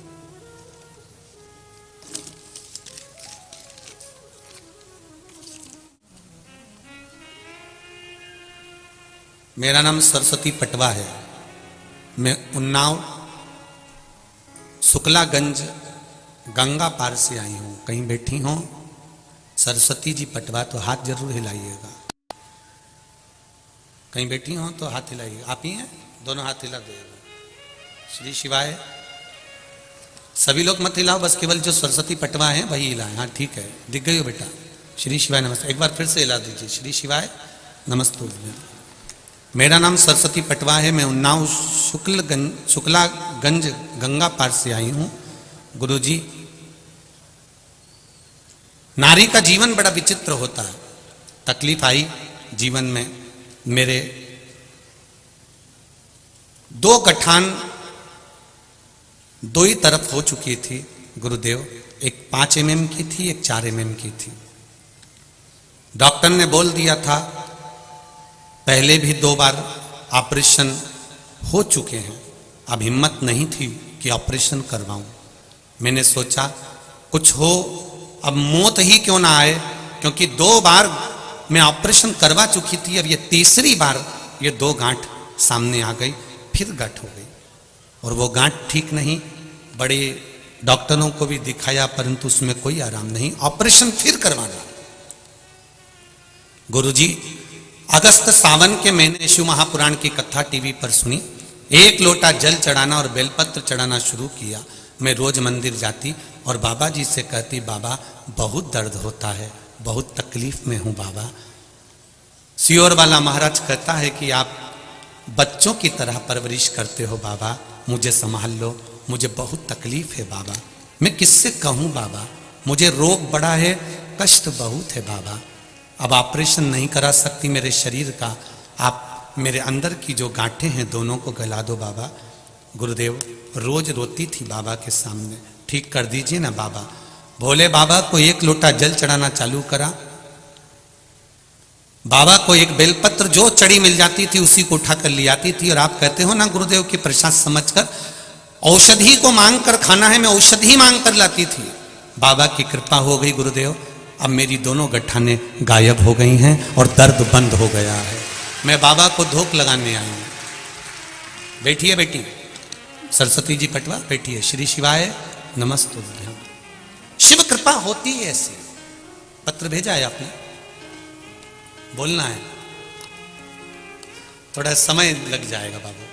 मेरा नाम सरस्वती पटवा है, मैं उन्नाव शुक्लागंज गंगा पार से आई हूं, कहीं बैठी हो सरस्वती जी पटवा तो हाथ जरूर हिलाइएगा। कहीं बैठी हो तो हाथ हिलाइएगा। आप ही हैं, दोनों हाथ हिला देगा। श्री शिवाय। सभी लोग मत हिलाओ, बस केवल जो सरस्वती पटवा है वही हिलाए। हाँ ठीक है, दिख गई हो बेटा। श्री शिवाय नमस्ते। एक बार फिर से हिला दीजिए। श्री शिवाय नमस्ते। मेरा नाम सरस्वती पटवा है, मैं उन्नाव शुक्लागंज गंगा पार से आई हूं। गुरुजी, नारी का जीवन बड़ा विचित्र होता है। तकलीफ आई जीवन में, मेरे 2 गठान 2 ही तरफ हो चुकी थी गुरुदेव। एक 5 mm की थी, एक 4 mm की थी। डॉक्टर ने बोल दिया था, पहले भी 2 बार ऑपरेशन हो चुके हैं, अब हिम्मत नहीं थी कि ऑपरेशन करवाऊं। मैंने सोचा कुछ हो, अब मौत ही क्यों ना आए, क्योंकि 2 बार मैं ऑपरेशन करवा चुकी थी। अब ये तीसरी बार ये 2 गांठ सामने आ गई, फिर गठ हो गई। और वो गांठ ठीक नहीं, बड़े डॉक्टरों को भी दिखाया परंतु उसमें कोई आराम नहीं, ऑपरेशन फिर करवाना। गुरुजी, अगस्त सावन के महीने शिव महापुराण की कथा टीवी पर सुनी, 1 लोटा जल चढ़ाना और बेलपत्र चढ़ाना शुरू किया। मैं रोज मंदिर जाती और बाबा जी से कहती, बाबा बहुत दर्द होता है, बहुत तकलीफ में हूं बाबा। सियोर वाला महाराज कहता है कि आप बच्चों की तरह परवरिश करते हो बाबा, मुझे संभाल लो, मुझे बहुत तकलीफ है बाबा। मैं किससे कहूं बाबा, मुझे रोग बड़ा है, कष्ट बहुत है बाबा। अब ऑपरेशन नहीं करा सकती मेरे शरीर का, आप मेरे अंदर की जो गांठें हैं दोनों को गला दो बाबा। गुरुदेव रोज रोती थी बाबा के सामने, ठीक कर दीजिए ना बाबा। भोले बाबा को 1 लोटा जल चढ़ाना चालू करा। बाबा को एक बेलपत्र जो चढ़ी मिल जाती थी उसी को उठा कर ले आती थी। और आप कहते हो ना गुरुदेव की प्रसाद समझकर, औषधि को मांग कर खाना है, मैं औषधि मांग कर लाती थी। बाबा की कृपा हो गई गुरुदेव, अब मेरी दोनों गठाने गायब हो गई हैं और दर्द बंद हो गया है। मैं बाबा को धोख लगाने आई हूं। बैठिए बेटी, सरस्वती जी पटवा बैठिए। श्री शिवाय नमस्तुभ्यं। शिव कृपा होती है ऐसी। पत्र भेजा है आपने, बोलना है, थोड़ा समय लग जाएगा बाबू,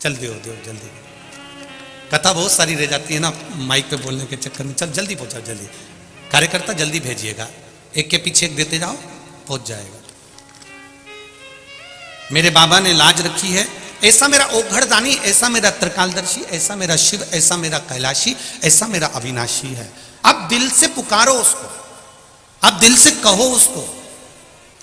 जल्दी हो दो जल्दी। कथा बहुत सारी रह जाती है ना माइक पे बोलने के चक्कर में। चल जल्दी पहुंचा, जल्दी कार्यकर्ता जल्दी भेजिएगा, एक के पीछे एक देते जाओ, पहुंच जाएगा। मेरे बाबा ने लाज रखी है, ऐसा मेरा ओघड़दानी, ऐसा मेरा त्रिकालदर्शी, ऐसा मेरा शिव, ऐसा मेरा कैलाशी, ऐसा मेरा अविनाशी है। अब दिल से पुकारो उसको, आप दिल से कहो उसको।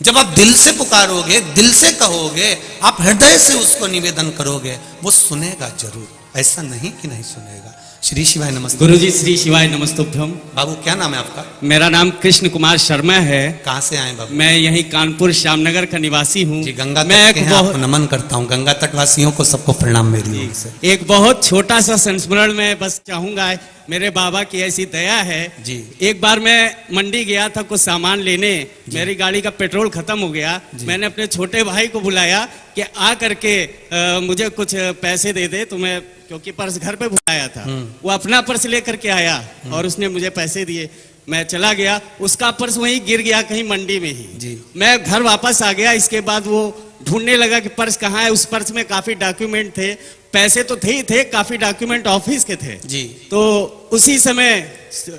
जब आप दिल से पुकारोगे, दिल से कहोगे, आप हृदय से उसको निवेदन करोगे, वो सुनेगा जरूर, ऐसा नहीं कि नहीं सुनेगा। श्री शिवाय नमस्ते। गुरुजी श्री शिवाय नमस्तुभ्यम। बाबू क्या नाम है आपका? मेरा नाम कृष्ण कुमार शर्मा है। कहाँ से आए बाबू? मैं यहीं कानपुर श्यामनगर का निवासी हूँ। जी, गंगा मैं तट के हैं, आपको नमन करता हूँ। गंगा तटवासियों को सबको प्रणाम मेरी ओर से। एक बहुत छोटा सा संस्मरण में बस चाहूंगा, मेरे बाबा की ऐसी दया है जी। एक बार मैं मंडी गया था कुछ सामान लेने, मेरी गाड़ी का पेट्रोल खत्म हो गया। मैंने अपने छोटे भाई को बुलाया कि आ करके मुझे कुछ पैसे दे दे, तो मैं क्योंकि पर्स घर पे भुलाया था, वो अपना पर्स लेकर के आया और उसने मुझे पैसे दिए। मैं चला गया, उसका पर्स वहीं गिर गया कहीं मंडी में ही जी। मैं घर वापस आ गया। इसके बाद वो ढूंढने लगा कि पर्स कहाँ है। उस पर्स में काफी डॉक्यूमेंट थे, पैसे तो थे ही थे, काफी डॉक्यूमेंट ऑफिस के थे जी। तो उसी समय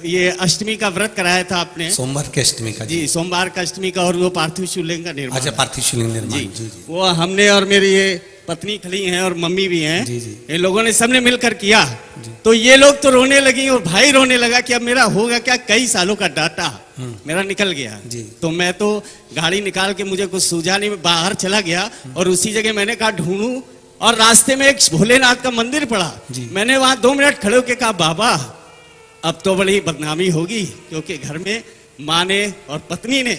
ये अष्टमी का व्रत कराया था आपने, सोमवार के अष्टमी का जी, सोमवार का अष्टमी का, और वो पार्थिव शिवलिंग का निर्माण। अच्छा, पार्थिव शिवलिंग निर्माण। जी, जी जी। वो हमने और मेरी ये पत्नी खड़ी हैं और मम्मी भी हैं, जी, जी। इन लोगों ने सबने मिलकर किया। तो ये लोग तो रोने लगी और भाई रोने लगा कि अब मेरा होगा क्या, कई सालों का डाटा मेरा निकल गया जी। तो मैं तो गाड़ी निकाल के, मुझे कुछ सूझा नहीं, मैं बाहर चला गया और उसी जगह मैंने कहा ढूंढूं, और रास्ते में एक भोलेनाथ का मंदिर पड़ा। मैंने वहां 2 मिनट खड़े होकर कहा, बाबा अब तो बड़ी बदनामी होगी, क्योंकि घर में माँ ने और पत्नी ने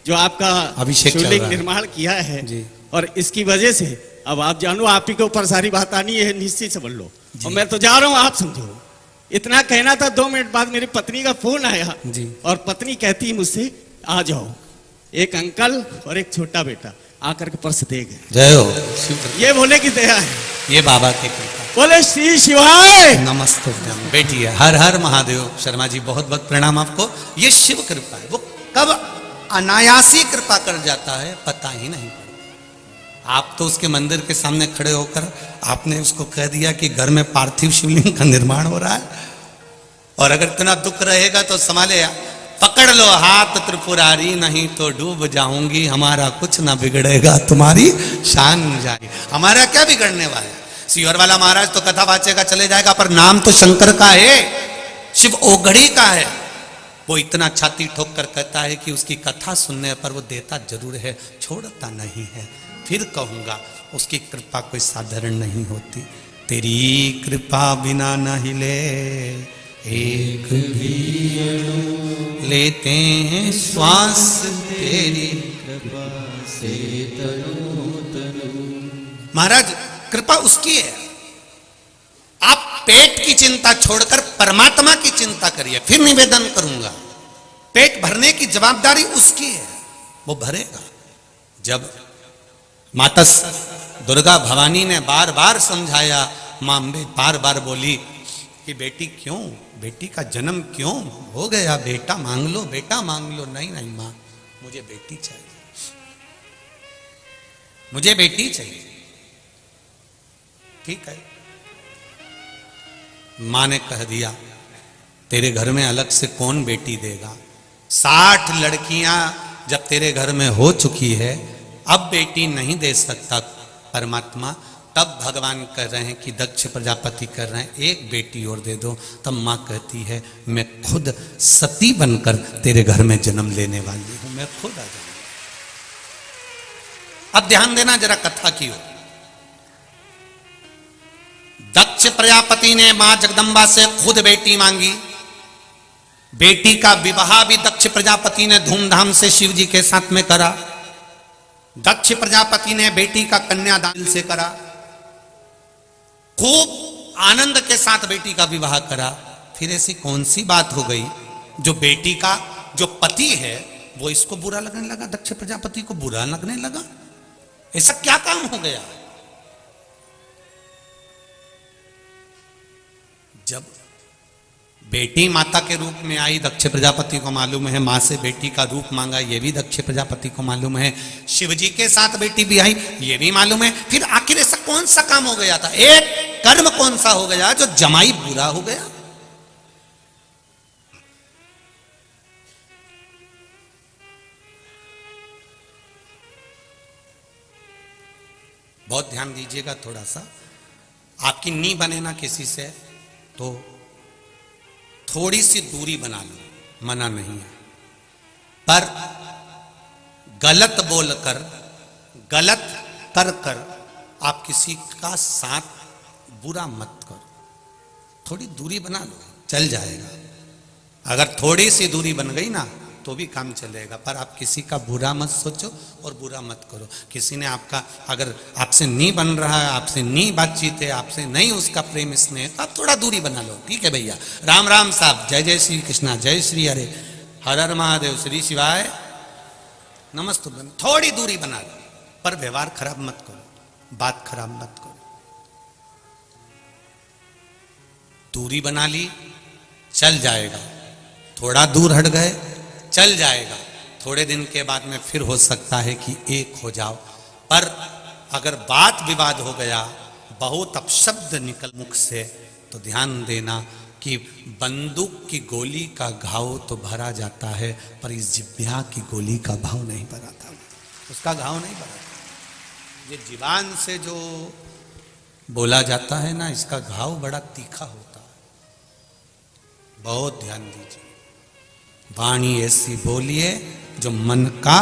जो आपका अभिषेक शिवलिंग निर्माण किया है जी। और इसकी वजह से अब आप जानो, आप ही के ऊपर सारी बात आनी है, निश्चित समझ लो। और मैं तो जा रहा हूँ, आप समझो। इतना कहना था, 2 मिनट बाद मेरी पत्नी का फोन आया जी। और पत्नी कहती मुझसे, आ जाओ, एक अंकल और एक छोटा बेटा आकर के पर्स दे गए। जय हो। ये भोले की दया है। ये बाबा की कृपा। बोले श्री शिवाय। नमस्ते बेटी है। हर हर महादेव। शर्मा जी बहुत बहुत प्रणाम आपको। ये शिव कृपा है, वो कब अनायासी कृपा कर जाता है पता ही नहीं पड़ता। आप तो उसके मंदिर के सामने खड़े होकर आपने उसको कह दिया कि घर में पार्थिव शिवलिंग का निर्माण हो रहा है, और अगर इतना दुख रहेगा तो संभाले, पकड़ लो हाथ त्रिपुरारी, नहीं तो डूब जाऊंगी, हमारा कुछ ना बिगड़ेगा, तुम्हारी शान जाएगी। हमारा क्या बिगड़ने वाला है? सीहोर वाला महाराज तो कथा वाचेगा चले जाएगा, पर नाम तो शंकर का है, शिव ओगड़ी का है। वो इतना छाती ठोक कर कहता है कि उसकी कथा सुनने पर वो देता जरूर है, छोड़ता नहीं है। फिर कहूंगा उसकी कृपा कोई साधारण नहीं होती। तेरी कृपा बिना न हिले एक भी अणु, लेते हैं श्वास तेरी कृपा से तनु तनु। महाराज कृपा उसकी है। आप पेट की चिंता छोड़कर परमात्मा की चिंता करिए। फिर निवेदन करूंगा, पेट भरने की जवाबदारी उसकी है, वो भरेगा। जब माता दुर्गा भवानी ने बार बार समझाया, मां अम्बे बार बार बोली कि बेटी क्यों, बेटी का जन्म क्यों हो गया, बेटा मांग लो, बेटा मांग लो। नहीं नहीं मां, मुझे बेटी चाहिए, मुझे बेटी चाहिए। ठीक है, मां ने कह दिया तेरे घर में अलग से कौन बेटी देगा? 60 लड़कियां जब तेरे घर में हो चुकी है, अब बेटी नहीं दे सकता परमात्मा। तब भगवान कह रहे हैं कि दक्ष प्रजापति कर रहे हैं एक बेटी और दे दो। तब मां कहती है मैं खुद सती बनकर तेरे घर में जन्म लेने वाली हूं, मैं खुद आ जाऊंगी। अब ध्यान देना जरा कथा की ओर। दक्ष प्रजापति ने मां जगदंबा से खुद बेटी मांगी। बेटी का विवाह भी दक्ष प्रजापति ने धूमधाम से शिव जी के साथ में करा। दक्ष प्रजापति ने बेटी का कन्यादान से करा, खूब आनंद के साथ बेटी का विवाह करा। फिर ऐसी कौन सी बात हो गई जो बेटी का जो पति है वो इसको बुरा लगने लगा, दक्ष प्रजापति को बुरा लगने लगा? ऐसा क्या काम हो गया? जब बेटी माता के रूप में आई, दक्ष प्रजापति को मालूम है, मां से बेटी का रूप मांगा, ये भी दक्ष प्रजापति को मालूम है। शिव जी के साथ बेटी भी आई, ये भी मालूम है। फिर आखिर ऐसा कौन सा काम हो गया था, एक कर्म कौन सा हो गया जो जमाई बुरा हो गया? बहुत ध्यान दीजिएगा थोड़ा सा। आपकी नी बने ना किसी से तो थोड़ी सी दूरी बना लो, मना नहीं है, पर गलत बोलकर गलत कर कर आप किसी का साथ बुरा मत करो। थोड़ी दूरी बना लो, चल जाएगा। अगर थोड़ी सी दूरी बन गई ना तो भी काम चलेगा, पर आप किसी का बुरा मत सोचो और बुरा मत करो। किसी ने आपका अगर आपसे नहीं बन रहा है, आपसे नहीं बातचीत है, आपसे नहीं उसका प्रेम स्नेह, तो आप थोड़ा दूरी बना लो। ठीक है भैया, राम राम साहब, जय जय श्री कृष्णा, जय श्री हरे, हर हर महादेव, श्री शिवाय नमस्ते। थोड़ी दूरी बना लो, पर व्यवहार खराब मत करो, बात खराब मत करो। दूरी बना ली, चल जाएगा। थोड़ा दूर हट गए, चल जाएगा। थोड़े दिन के बाद में फिर हो सकता है कि एक हो जाओ, पर अगर बात विवाद हो गया, बहुत अपशब्द निकल मुख से, तो ध्यान देना कि बंदूक की गोली का घाव तो भरा जाता है, पर इस जिब्या की गोली का भाव नहीं भराता, उसका घाव नहीं भराता। ये जीवान से जो बोला जाता है ना, इसका घाव बड़ा तीखा होता है। बहुत ध्यान दीजिए। वाणी ऐसी बोलिए जो मन का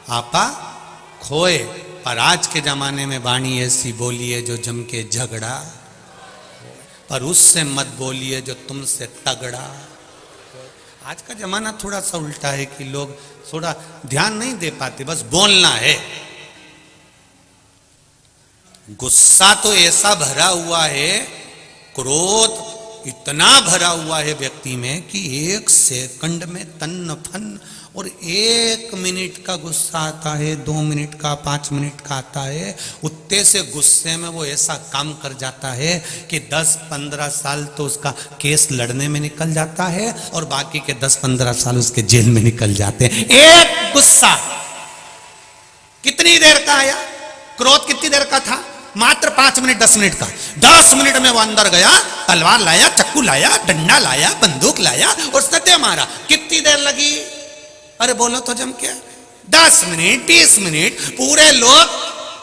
आपा खोए, पर आज के जमाने में वाणी ऐसी बोलिए जो जम के झगड़ा, पर उससे मत बोलिए जो तुमसे तगड़ा। आज का जमाना थोड़ा सा उल्टा है कि लोग थोड़ा ध्यान नहीं दे पाते, बस बोलना है। गुस्सा तो ऐसा भरा हुआ है, क्रोध इतना भरा हुआ है व्यक्ति में कि एक सेकंड में तन्न फन और 1 मिनट का गुस्सा आता है, 2 मिनट का, 5 मिनट का आता है, उतने से गुस्से में वो ऐसा काम कर जाता है कि 10-15 साल तो उसका केस लड़ने में निकल जाता है और बाकी के 10-15 साल उसके जेल में निकल जाते हैं। एक गुस्सा कितनी देर का आया, क्रोध कितनी देर का था, मात्र 5 मिनट 10 मिनट का। 10 मिनट में वो अंदर गया, तलवार लाया, चाकू लाया, डंडा लाया, बंदूक लाया और उसने दे मारा। कितनी देर लगी, अरे बोलो तो जम के 10 मिनट 20 मिनट। पूरे लोग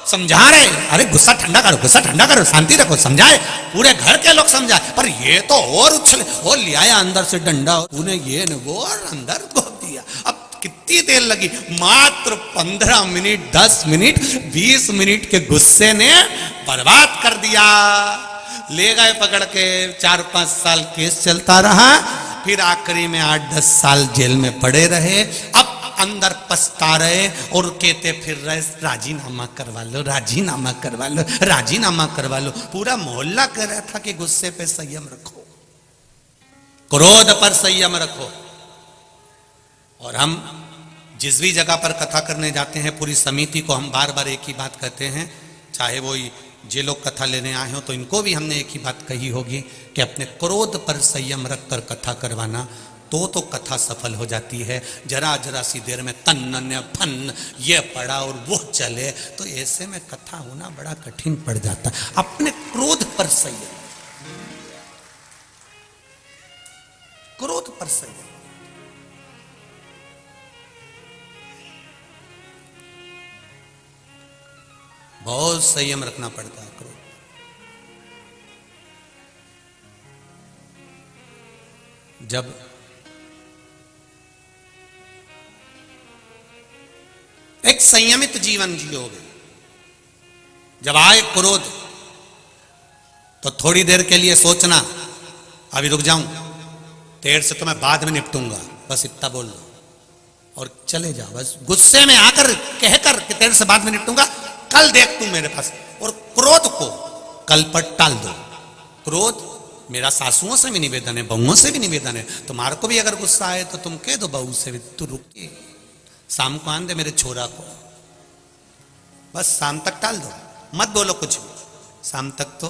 समझा रहे, अरे गुस्सा ठंडा करो, गुस्सा ठंडा करो, शांति रखो, समझाए, पूरे घर के लोग समझाए, पर ये तो और उछले, और ले आया अंदर से डंडा, उन्हें ये न वो और अंदर घोप दिया। अब कितनी देर लगी, मात्र 15 मिनट 10 मिनट 20 मिनट के गुस्से ने बर्बाद कर दिया। ले गए पकड़ के, 4-5 साल केस चलता रहा, फिर आखिरी में 8-10 साल जेल में पड़े रहे। अब अंदर पछता रहे और कहते फिर रहे, राजीनामा करवा लो, राजीनामा करवा लो, राजीनामा करवा लो। पूरा मोहल्ला कह रहा था कि गुस्से पे संयम रखो, क्रोध पर संयम रखो। और हम जिस भी जगह पर कथा करने जाते हैं, पूरी समिति को हम बार बार एक ही बात कहते हैं, चाहे वो जे लोग कथा लेने आए हो तो इनको भी हमने एक ही बात कही होगी कि अपने क्रोध पर संयम रखकर कथा करवाना, तो कथा सफल हो जाती है। जरा जरा सी देर में तन्न फन ये पड़ा और वो चले, तो ऐसे में कथा होना बड़ा कठिन पड़ जाता है। अपने क्रोध पर संयम, क्रोध पर संयम। बहुत संयम रखना पड़ता है क्रोध। जब एक संयमित जीवन जियोगे, जब आए क्रोध तो थोड़ी देर के लिए सोचना, अभी रुक जाऊं, देर से तो मैं बाद में निपटूंगा, बस इतना बोल लो और चले जाओ। बस गुस्से में आकर कहकर कि देर से बाद में निपटूंगा, कल देख तू मेरे पास। और क्रोध को कल पर टाल दो। क्रोध मेरा सासुओं से भी निवेदन है, बहुओं से भी निवेदन है, तुम्हारे को भी अगर गुस्सा आए तो तुम कह दो बहू से भी, तू रुके, शाम को आन दे मेरे छोरा को, बस शाम तक टाल दो, मत बोलो कुछ भी। शाम तक तो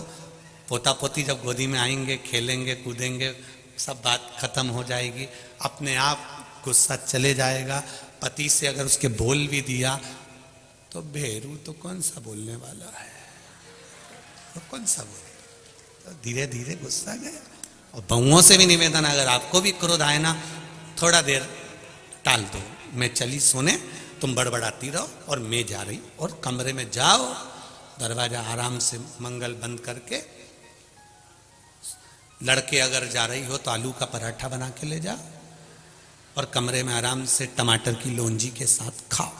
पोता पोती जब गोदी में आएंगे, खेलेंगे कूदेंगे, सब बात खत्म हो जाएगी, अपने आप गुस्सा चले जाएगा। पति से अगर उसके बोल भी दिया तो भेरू तो कौन सा बोलने वाला है, तो कौन सा बोले, तो धीरे धीरे गुस्सा गया। और बहुओं से भी निवेदन, अगर आपको भी क्रोध आए ना, थोड़ा देर टाल दो, मैं चली सोने, तुम बड़बड़ाती रहो और मैं जा रही, और कमरे में जाओ, दरवाजा आराम से मंगल बंद करके, लड़के अगर जा रही हो तो आलू का पराठा बना के ले जाओ और कमरे में आराम से टमाटर की लोंजी के साथ खाओ।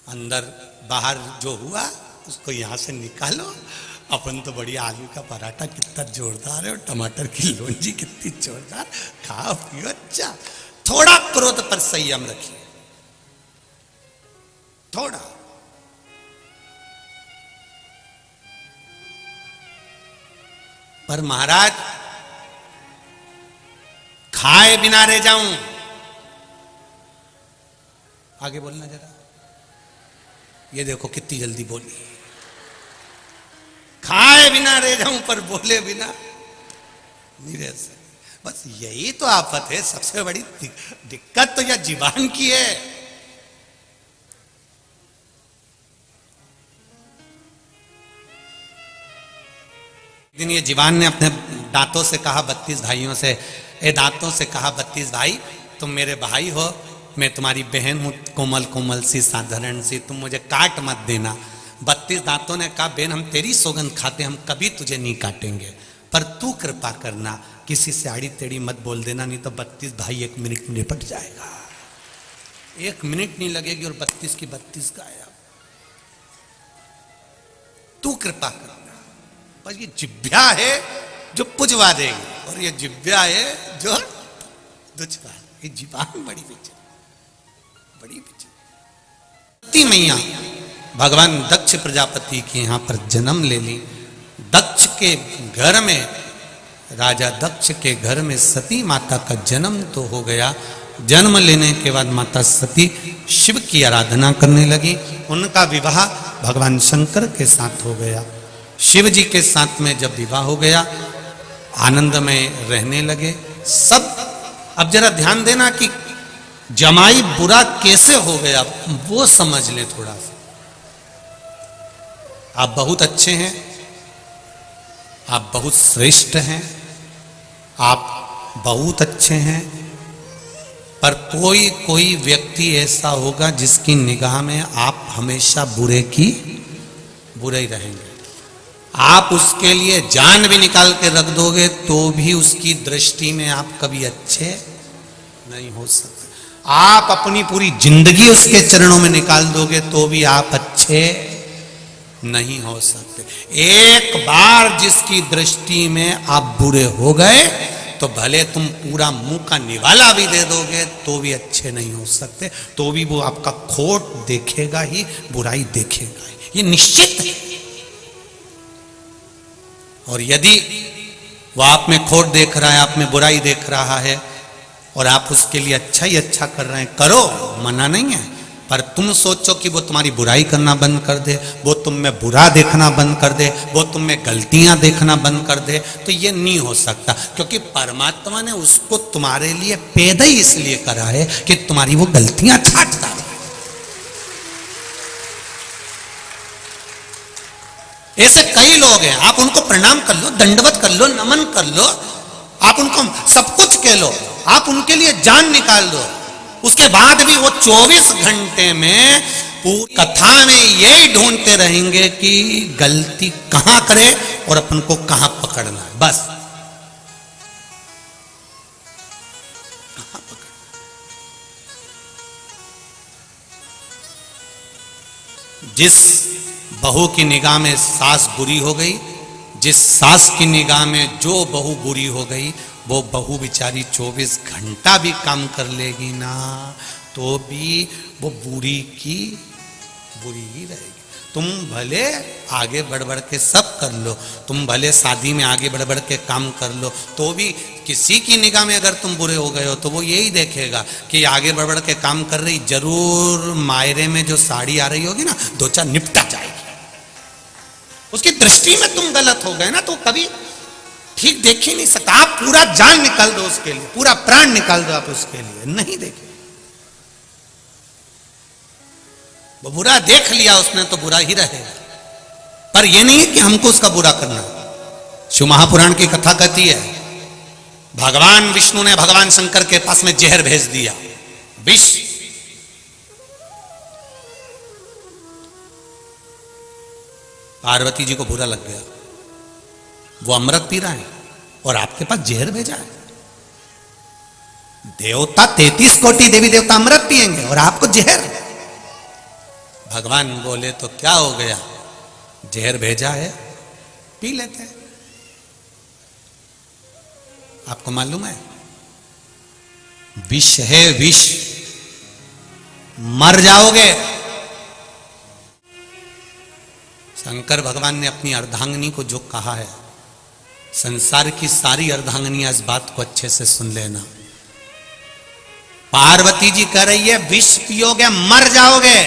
अंदर बाहर जो हुआ उसको यहां से निकालो। अपन तो बढ़िया आलू का पराठा कितना जोरदार है और टमाटर की लोंजी कितनी जोरदार, खाओ पियो। अच्छा, थोड़ा क्रोध पर संयम रखिए, थोड़ा। पर महाराज खाए बिना रह जाऊं, आगे बोलना जरा, ये देखो कितनी जल्दी बोली, खाए बिना रह जाऊं पर बोले बिना नहीं रह सकते। बस यही तो आफत है, सबसे बड़ी दिक्कत तो यह जीवान की है। एक दिन ये जीवान ने अपने दांतों से कहा 32 भाइयों से, ए दांतों से कहा 32 भाई, तुम मेरे भाई हो, मैं तुम्हारी बहन हूं, कोमल कोमल सी साधारण सी, तुम मुझे काट मत देना। 32 दांतों ने कहा बहन हम तेरी सौगंध खाते, हम कभी तुझे नहीं काटेंगे, पर तू कृपा करना, किसी से आड़ी टेढ़ी मत बोल देना, नहीं तो 32 भाई 1 मिनट में निपट जाएगा। 1 मिनट नहीं लगेगी और 32 की 32 गायब। तू कृपा करना। बस ये जिभ्या है जो पुजवा देगी और ये जिभ्या है जो दुचवा। ये जीवान बड़ी विचित्र, बड़ी विचित्र। मैया भगवान दक्ष प्रजापति के यहां पर जन्म ले ली। दक्ष के घर में राजा दक्ष के घर में सती माता का जन्म तो हो गया। जन्म लेने के बाद माता सती शिव की आराधना करने लगी। उनका विवाह भगवान शंकर के साथ हो गया। शिव जी के साथ में जब विवाह हो गया, आनंद में रहने लगे सब। अब जरा ध्यान देना कि जमाई बुरा कैसे हो गया वो समझ ले थोड़ा सा। आप बहुत अच्छे हैं, आप बहुत श्रेष्ठ हैं, आप बहुत अच्छे हैं, पर कोई कोई व्यक्ति ऐसा होगा जिसकी निगाह में आप हमेशा बुरे ही रहेंगे। आप उसके लिए जान भी निकाल के रख दोगे तो भी उसकी दृष्टि में आप कभी अच्छे नहीं हो सकते। आप अपनी पूरी जिंदगी उसके चरणों में निकाल दोगे तो भी आप अच्छे नहीं हो सकते। एक बार जिसकी दृष्टि में आप बुरे हो गए तो भले तुम पूरा मुंह का निवाला भी दे दोगे तो भी अच्छे नहीं हो सकते। तो भी वो आपका खोट देखेगा ही, बुराई देखेगा ही, ये निश्चित है। और यदि वो आप में खोट देख रहा है, आप में बुराई देख रहा है और आप उसके लिए अच्छा ही अच्छा कर रहे हैं, करो, मना नहीं है। पर तुम सोचो कि वो तुम्हारी बुराई करना बंद कर दे, वो तुम में बुरा देखना बंद कर दे, वो तुम में गलतियां देखना बंद कर दे, तो ये नहीं हो सकता। क्योंकि परमात्मा ने उसको तुम्हारे लिए पैदा ही इसलिए करा है कि तुम्हारी वो गलतियां छांटता है। ऐसे कई लोग हैं, आप उनको प्रणाम कर लो, दंडवत कर लो, नमन कर लो, आप उनको सब कुछ कह लो, आप उनके लिए जान निकाल दो, उसके बाद भी वो 24 घंटे में पूरी कथा में यही ढूंढते रहेंगे कि गलती कहां करे और अपन को कहां पकड़ना है। बस कहां पकड़ना। जिस बहू की निगाह में सास बुरी हो गई, जिस सास की निगाह में जो बहू बुरी हो गई, वो बहू बेचारी 24 घंटा भी काम कर लेगी ना तो भी वो बुरी की बुरी ही रहेगी। तुम भले आगे बढ़ बढ़ के सब कर लो, तुम भले शादी में आगे बढ़ बढ़ के काम कर लो, तो भी किसी की निगाह में अगर तुम बुरे हो गए हो तो वो यही देखेगा कि आगे बढ़ बढ़ के काम कर रही, जरूर मायरे में जो साड़ी आ रही होगी ना, 2-4 निपटा जाएगी। उसकी दृष्टि में तुम गलत हो गए ना तो कभी ठीक देख ही नहीं सकता। आप पूरा जान निकाल दो उसके लिए, पूरा प्राण निकाल दो आप उसके लिए, नहीं देखे। वो बुरा देख लिया उसने तो बुरा ही रहेगा। पर यह नहीं है कि हमको उसका बुरा करना। शिव महापुराण की कथा कहती है, भगवान विष्णु ने भगवान शंकर के पास में जहर भेज दिया, विष। पार्वती जी को बुरा लग गया, वो अमृत पी रहा है और आपके पास जहर भेजा है। देवता 33 कोटि देवी देवता अमृत पिएंगे और आपको जहर। भगवान बोले तो क्या हो गया, जहर भेजा है, पी लेते हैं। आपको मालूम है विष है, विष, मर जाओगे। शंकर भगवान ने अपनी अर्धांगिनी को जो कहा है, संसार की सारी अर्धांगिनियां इस बात को अच्छे से सुन लेना। पार्वती जी कह रही है विष पियोगे मर जाओगे।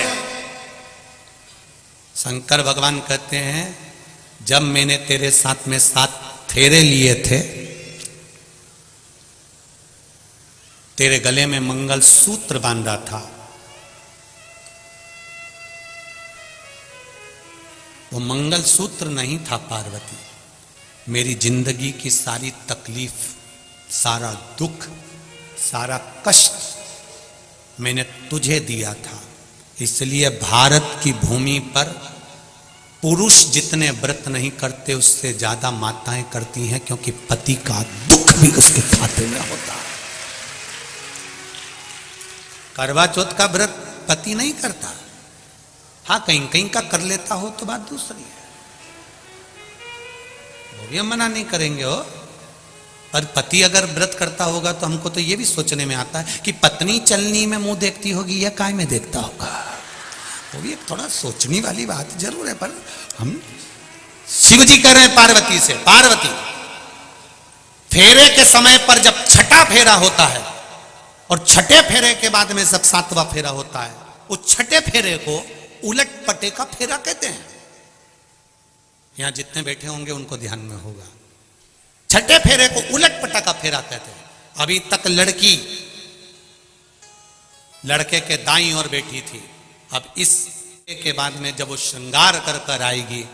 शंकर भगवान कहते हैं जब मैंने तेरे साथ में 7 फेरे लिए थे, तेरे गले में मंगल सूत्र बांधा था, वो मंगल सूत्र नहीं था पार्वती, मेरी जिंदगी की सारी तकलीफ, सारा दुख, सारा कष्ट मैंने तुझे दिया था। इसलिए भारत की भूमि पर पुरुष जितने व्रत नहीं करते उससे ज्यादा माताएं करती हैं, क्योंकि पति का दुख भी उसके खाते में होता है। करवा चौथ का व्रत पति नहीं करता, हाँ कहीं कहीं का कर लेता हो तो बात दूसरी है, वो भी हम मना नहीं करेंगे हो। पर पति अगर व्रत करता होगा तो हमको तो ये भी सोचने में आता है कि पत्नी चलनी में मुंह देखती होगी या काय में देखता होगा, वो भी एक थोड़ा सोचने वाली बात जरूर है। पर हम शिव जी कह रहे हैं पार्वती से, पार्वती फेरे के समय पर जब छठा फेरा होता है और छठे फेरे के बाद में जब सातवां फेरा होता है, उस छठे फेरे को उलट पटे का फेरा कहते हैं। यहां जितने बैठे होंगे उनको ध्यान में होगा, छठे फेरे को उलट पटा का फेरा कहते हैं। अभी तक लड़की लड़के के दाईं ओर बैठी थी, अब इस के बाद में जब वो श्रृंगार कर कर आएगी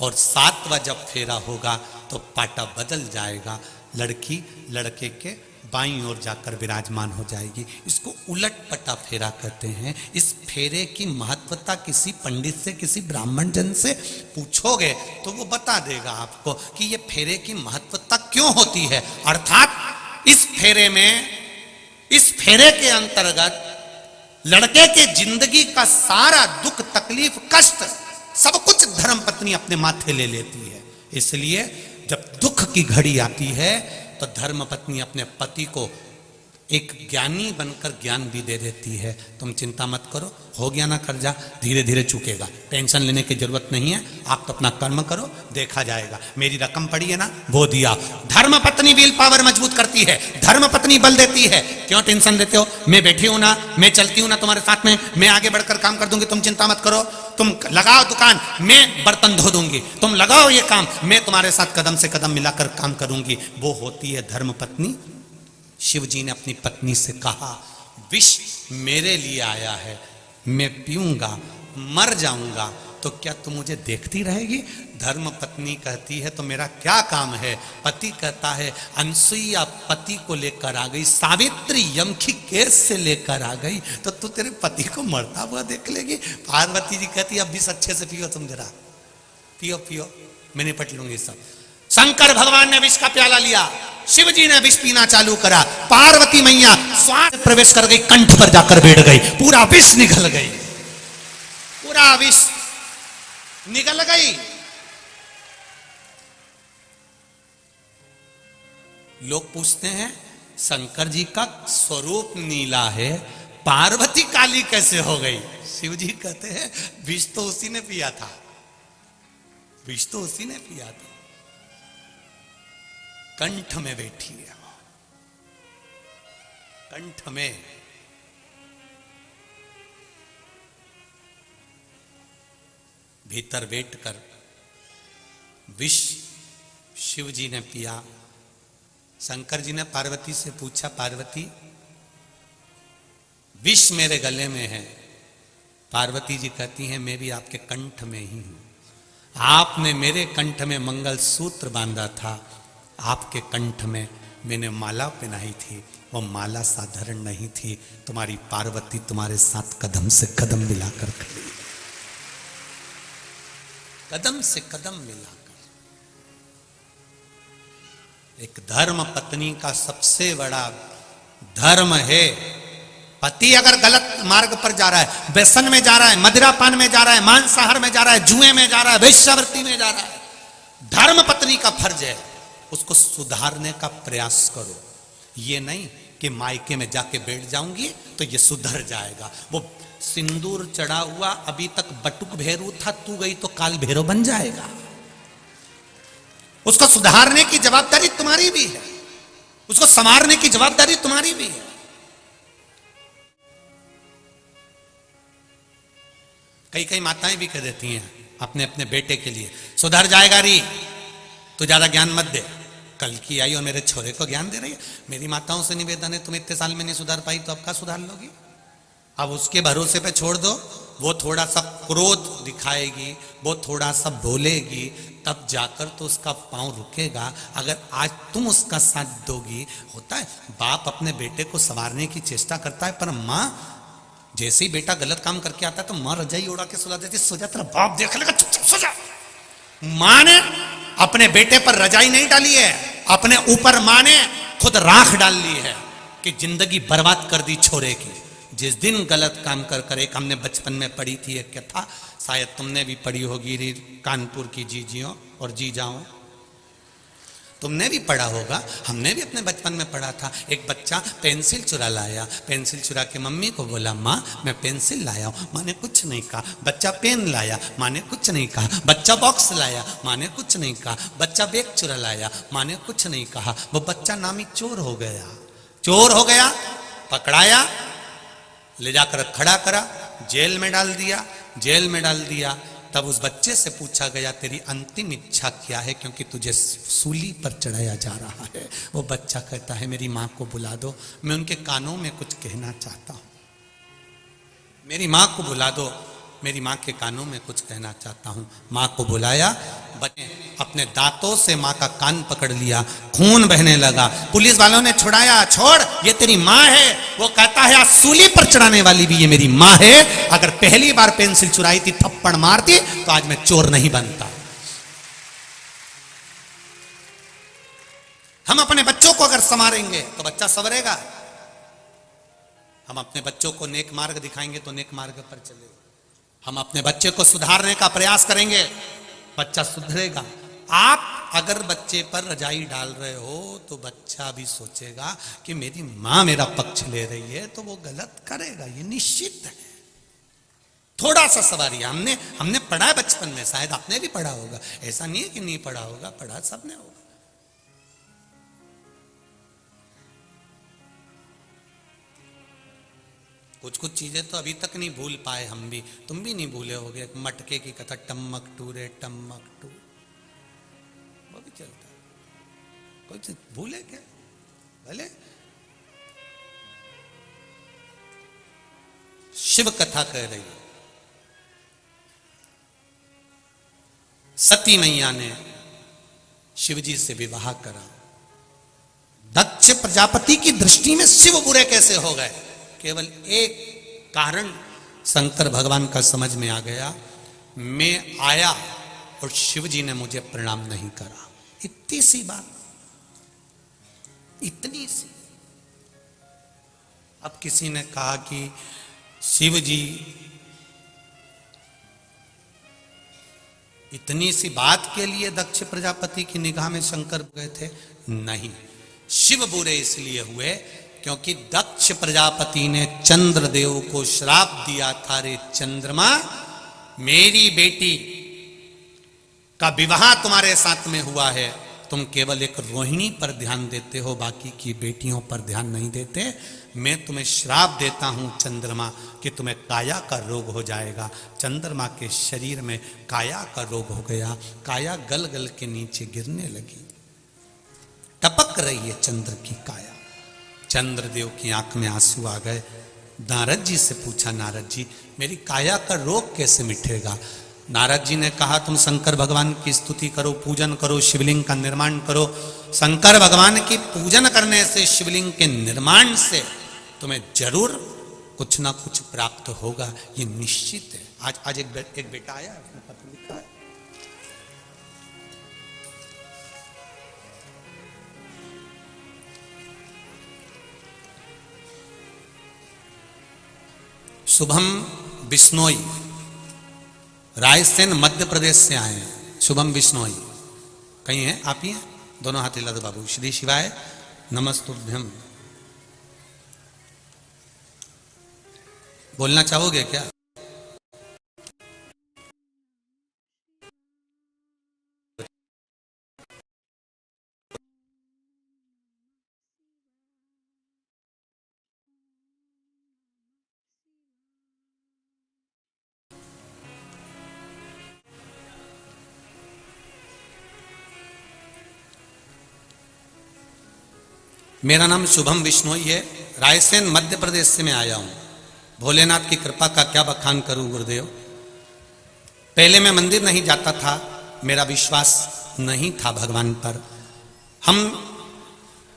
और सातवां जब फेरा होगा तो पाटा बदल जाएगा, लड़की लड़के के बाईं ओर जाकर विराजमान हो जाएगी। इसको उलट पटा फेरा कहते हैं। इस फेरे की महत्वता किसी पंडित से, किसी ब्राह्मण जन से पूछोगे तो वो बता देगा आपको कि ये फेरे की महत्वता क्यों होती है। अर्थात इस फेरे में, इस फेरे के अंतर्गत लड़के के जिंदगी का सारा दुख, तकलीफ, कष्ट सब कुछ धर्मपत्नी अपने माथे ले लेती है। इसलिए जब दुख की घड़ी आती है तो धर्मपत्नी अपने पति को एक ज्ञानी बनकर ज्ञान भी दे देती है। तुम चिंता मत करो, हो गया ना कर्जा, धीरे धीरे चुकेगा, टेंशन लेने की जरूरत नहीं है, आप तो अपना कर्म करो, देखा जाएगा। मेरी रकम पड़ी है ना, वो दिया। धर्मपत्नी विल पावर मजबूत करती है, धर्मपत्नी बल देती है। क्यों टेंशन लेते हो, मैं बैठी हूं ना, मैं चलती हूं ना तुम्हारे साथ में, मैं आगे बढ़कर काम कर दूंगी, तुम चिंता मत करो। तुम लगाओ दुकान, मैं बर्तन धो दूंगी, तुम लगाओ ये काम, मैं तुम्हारे साथ कदम से कदम मिलाकर काम करूंगी। वो होती है धर्मपत्नी। शिव जी ने अपनी पत्नी से कहा, विष मेरे लिए आया है, मैं पीऊंगा, मर जाऊंगा, तो क्या तुम मुझे देखती रहेगी? धर्म पत्नी कहती है तो मेरा क्या काम है? पति कहता है अनसुईया पति को लेकर आ गई, सावित्री यम की केस से लेकर आ गई, तो तू तेरे पति को मरता हुआ देख लेगी? पार्वती जी कहती अब भी अच्छे से पियो, तुम जरा पियो पियो, मैं निपट लूंगी सब। शंकर भगवान ने विष का प्याला लिया, शिव जी ने विष पीना चालू करा, पार्वती मैया श्वास प्रवेश कर गई, कंठ पर जाकर बैठ गई, पूरा विष निकल गई, पूरा विष निकल गई। लोग पूछते हैं शंकर जी का स्वरूप नीला है, पार्वती काली कैसे हो गई? शिव जी कहते हैं विष तो उसी ने पिया था, विष तो उसी ने पिया था, कंठ में बैठी है, कंठ में। भीतर बैठकर विष शिव जी ने पिया। शंकर जी ने पार्वती से पूछा, पार्वती विष मेरे गले में है। पार्वती जी कहती हैं मैं भी आपके कंठ में ही हूं, आपने मेरे कंठ में मंगल सूत्र बांधा था, आपके कंठ में मैंने माला पहनाई थी, वो माला साधारण नहीं थी, तुम्हारी पार्वती तुम्हारे साथ कदम से कदम मिलाकर खड़ी, कदम से कदम मिलाकर। एक धर्म पत्नी का सबसे बड़ा धर्म है, पति अगर गलत मार्ग पर जा रहा है, व्यसन में जा रहा है, मदिरापान में जा रहा है, मांसाहार में जा रहा है, जुए में जा रहा है, वेश्यावृत्ति में जा रहा है, धर्म पत्नी का फर्ज है उसको सुधारने का प्रयास करो। ये नहीं कि मायके में जाके बैठ जाऊंगी तो ये सुधर जाएगा। वो सिंदूर चढ़ा हुआ अभी तक बटुक भैरू था, तू गई तो काल भैरव बन जाएगा। उसको सुधारने की जवाबदारी तुम्हारी भी है, उसको संवारने की जवाबदारी तुम्हारी भी है। कई कई माताएं भी कह देती हैं अपने अपने बेटे के लिए, सुधर जाएगा री, तू ज्यादा ज्ञान मत दे। कल की आई और मेरे छोरे को ज्ञान दे रही है। मेरी माताओं से निवेदन है, तुम इतने साल में नहीं सुधार पाई तो अब क्या सुधार लोगी? अब उसके भरोसे पे छोड़ दो, वो थोड़ा सा क्रोध दिखाएगी, वो थोड़ा सा बोलेगी, तब जाकर तो उसका पांव रुकेगा। अगर आज तुम उसका साथ दोगी, होता है बाप अपने बेटे को संवारने की चेष्टा करता है, पर माँ जैसे ही बेटा गलत काम करके आता है तो माँ रजाई उड़ा के सुला देती, सो जा तेरा बाप देख लेगा, चुपचाप सो जा। माँ ने अपने बेटे पर रजाई नहीं डाली है, अपने ऊपर माँ ने खुद राख डाल ली है कि जिंदगी बर्बाद कर दी छोरे की। जिस दिन गलत काम कर कर, एक हमने बचपन में पढ़ी थी एक कथा, शायद तुमने भी पढ़ी होगी, कानपुर की जीजियों और जीजाओं। तुमने भी पढ़ा होगा, हमने भी अपने बचपन में पढ़ा था। एक बच्चा पेंसिल चुरा लाया, पेंसिल चुरा के मम्मी को बोला, माँ मैं पेंसिल लाया हूँ। माँ ने कुछ नहीं कहा। बच्चा पेन लाया, माँ ने कुछ नहीं कहा। बच्चा बॉक्स लाया, माँ ने कुछ नहीं कहा। बच्चा बैग चुरा लाया, माँ ने कुछ नहीं कहा। वो बच्चा नामी चोर हो गया। चोर हो गया, पकड़ाया, ले जाकर खड़ा करा, जेल में डाल दिया। जेल में डाल दिया तब उस बच्चे से पूछा गया, तेरी अंतिम इच्छा क्या है, क्योंकि तुझे सूली पर चढ़ाया जा रहा है। वो बच्चा कहता है, मेरी माँ को बुला दो, मैं उनके कानों में कुछ कहना चाहता हूँ। मेरी माँ को बुला दो, मेरी माँ के कानों में कुछ कहना चाहता हूँ। माँ को बुलाया, बच्चे अपने दांतों से माँ का कान पकड़ लिया, खून बहने लगा। पुलिस वालों ने छुड़ाया, छोड़, ये तेरी माँ है। वो कहता है, आज सूली पर चढ़ाने वाली भी ये मेरी माँ है। अगर पहली बार पेंसिल चुराई थी, थप्पड़ मारती, तो आज मैं चोर नहीं बनता। हम अपने बच्चों को अगर संवारेंगे तो बच्चा संवरेगा। हम अपने बच्चों को नेक मार्ग दिखाएंगे तो नेक मार्ग पर चलेगा। हम अपने बच्चे को सुधारने का प्रयास करेंगे, बच्चा सुधरेगा। आप अगर बच्चे पर रजाई डाल रहे हो तो बच्चा भी सोचेगा कि मेरी माँ मेरा पक्ष ले रही है, तो वो गलत करेगा, ये निश्चित है। थोड़ा सा सवारिया हमने पढ़ा है बचपन में, शायद आपने भी पढ़ा होगा। ऐसा नहीं है कि नहीं पढ़ा होगा, पढ़ा सबने होगा। कुछ कुछ चीजें तो अभी तक नहीं भूल पाए हम भी, तुम भी नहीं भूले होगे। मटके की कथा, टम्मक टू रे टम्मक टू, वो भी चलता है। कोई चीज भूले क्या? भले शिव कथा कह रही है, सती मैया ने शिवजी से विवाह करा। दक्ष प्रजापति की दृष्टि में शिव बुरे कैसे हो गए? केवल एक कारण शंकर भगवान का समझ में आ गया, मैं आया और शिवजी ने मुझे प्रणाम नहीं करा। इतनी सी बात, इतनी सी। अब किसी ने कहा कि शिवजी इतनी सी बात के लिए दक्ष प्रजापति की निगाह में शंकर गए थे? नहीं, शिव बुरे इसलिए हुए क्योंकि दक्ष प्रजापति ने चंद्रदेव को श्राप दिया था, रे चंद्रमा, मेरी बेटी का विवाह तुम्हारे साथ में हुआ है, तुम केवल एक रोहिणी पर ध्यान देते हो, बाकी की बेटियों पर ध्यान नहीं देते। मैं तुम्हें श्राप देता हूं चंद्रमा कि तुम्हें काया का रोग हो जाएगा। चंद्रमा के शरीर में काया का रोग हो गया, काया गल गल के नीचे गिरने लगी, टपक रही है चंद्र की काया। चंद्रदेव की आंख में आंसू आ गए। नारद जी से पूछा, नारद जी मेरी काया का रोग कैसे मिटेगा? नारद जी ने कहा, तुम शंकर भगवान की स्तुति करो, पूजन करो, शिवलिंग का निर्माण करो। शंकर भगवान की पूजन करने से, शिवलिंग के निर्माण से तुम्हें जरूर कुछ ना कुछ प्राप्त होगा, ये निश्चित है। आज एक बेटा आया, उसने पत्र लिखा है, शुभम बिश्नोई, रायसेन मध्य प्रदेश से आए हैं। शुभम बिश्नोई कहीं हैं? आप ही हैं? दोनों हाथ हिला दो बाबू। श्री शिवाय नमस्तुभ्यम। बोलना चाहोगे क्या? मेरा नाम शुभम बिश्नोई है, रायसेन मध्य प्रदेश से मैं आया हूं। भोलेनाथ की कृपा का क्या बखान करूं गुरुदेव। पहले मैं मंदिर नहीं जाता था, मेरा विश्वास नहीं था भगवान पर। हम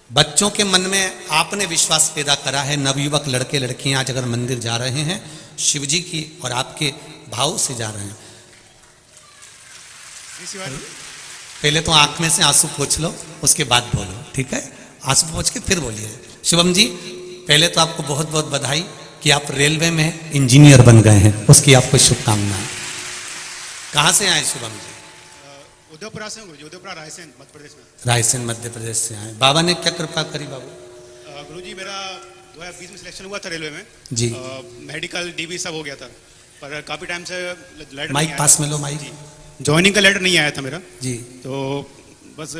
बच्चों के मन में आपने विश्वास पैदा करा है। नवयुवक लड़के लड़कियां आज अगर मंदिर जा रहे हैं, शिव जी की और आपके भाव से जा रहे हैं। पहले तो आंख में से आंसू पोंछ लो, उसके बाद बोलो, ठीक है? आंसू पोंछ के फिर बोलिए। शुभम जी, पहले तो आपको बहुत बहुत बधाई कि आप रेलवे में इंजीनियर बन गए हैं, उसकी आपको शुभकामनाएं। कहाँ से आए शुभम जी? उदयपुरा से हूँ गुरुजी, उदयपुरा रायसेन मध्य प्रदेश में। रायसेन मध्य प्रदेश से आए। बाबा ने क्या कृपा करी बाबू? गुरुजी मेरा 2020 में सिलेक्शन हुआ था रेलवे में जी। मेडिकल डीबी सब हो गया था, पर काफी टाइम से लेटर माइक पास में लो, माइक। ज्वाइनिंग का लेटर नहीं आया था मेरा जी। तो बस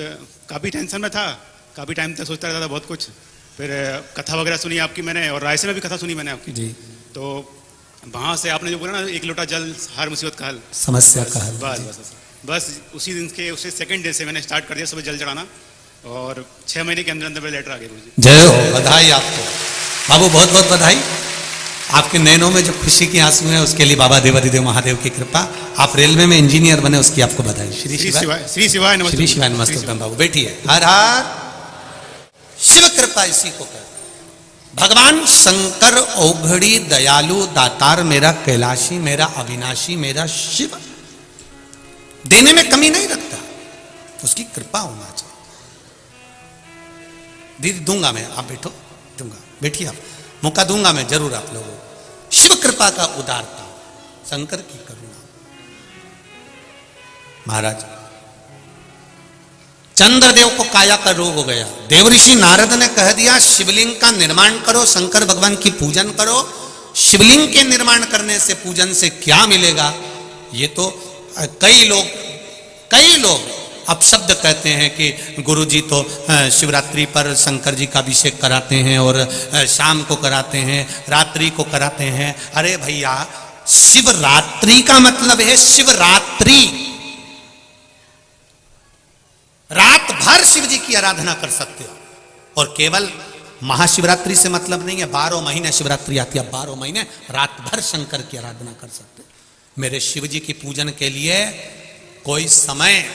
काफी टेंशन में था, काफी टाइम तक सोचता रहता था बहुत कुछ। फिर कथा वगैरह सुनी आपकी मैंने, और रायसेन में भी कथा सुनी मैंने आपकी जी। तो वहां से आपने जो बोला ना, एक लोटा जल हर मुसीबत का हल, समस्या का हल। बस उसी दिन के उसी सेकंड डे से मैंने स्टार्ट कर दिया सुबह जल चढ़ाना, और 6 महीने के अंदर अंदर मेरा लेटर आ गया गुरुजी। जय हो, बधाई आपको बाबू, बहुत बहुत बधाई। आपके नैनों में जो खुशी की आंसू है उसके लिए बाबा देवाधिदेव महादेव की कृपा। आप रेलवे में इंजीनियर बने उसकी आपको बधाई। श्री शिवाय, श्री शिवाय नमस्ते। श्री शिवाय नमस्ते बाबू। बैठिए। हर हर शिव कृपा इसी को कहते हैं। भगवान शंकर औघड़ी दयालु दातार, मेरा कैलाशी, मेरा अविनाशी, मेरा शिव, देने में कमी नहीं रखता, उसकी कृपा होना चाहिए। दीदी दूंगा मैं, आप बैठो, दूंगा, बैठिए आप, मौका दूंगा मैं जरूर आप लोगों को। शिव कृपा का उदारता, शंकर की करुणा। महाराज चंद्रदेव को काया का रोग हो गया, देवऋषि नारद ने कह दिया शिवलिंग का निर्माण करो, शंकर भगवान की पूजन करो। शिवलिंग के निर्माण करने से, पूजन से क्या मिलेगा? ये तो कई लोग अपशब्द कहते हैं कि गुरुजी तो शिवरात्रि पर शंकर जी का अभिषेक कराते हैं और शाम को कराते हैं, रात्रि को कराते हैं। अरे भैया, शिवरात्रि का मतलब है शिवरात्रि, रात भर शिव जी की आराधना कर सकते हो। और केवल महाशिवरात्रि से मतलब नहीं है, 12 महीने शिवरात्रि आती है, 12 महीने रात भर शंकर की आराधना कर सकते हो। मेरे शिव जी की पूजन के लिए कोई समय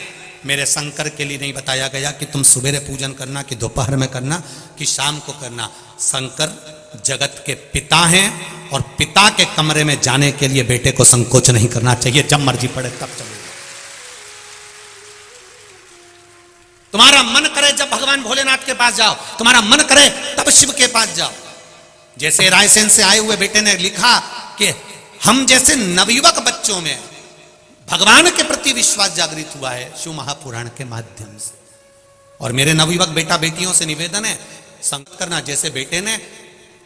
मेरे शंकर के लिए नहीं बताया गया कि तुम सुबह पूजन करना, कि दोपहर में करना, कि शाम को करना। शंकर जगत के पिता हैं और पिता के कमरे में जाने के लिए बेटे को संकोच नहीं करना चाहिए, जब मर्जी पड़े तब चले। तुम्हारा मन करे जब भगवान भोलेनाथ के पास जाओ, तुम्हारा मन करे तब शिव के पास जाओ। जैसे रायसेन से आए हुए बेटे ने लिखा कि हम जैसे नवयुवक बच्चों में भगवान के प्रति विश्वास जागृत हुआ है शिव महापुराण के माध्यम से। और मेरे नवयुवक बेटा बेटियों से निवेदन है, संकल्प करना। जैसे बेटे ने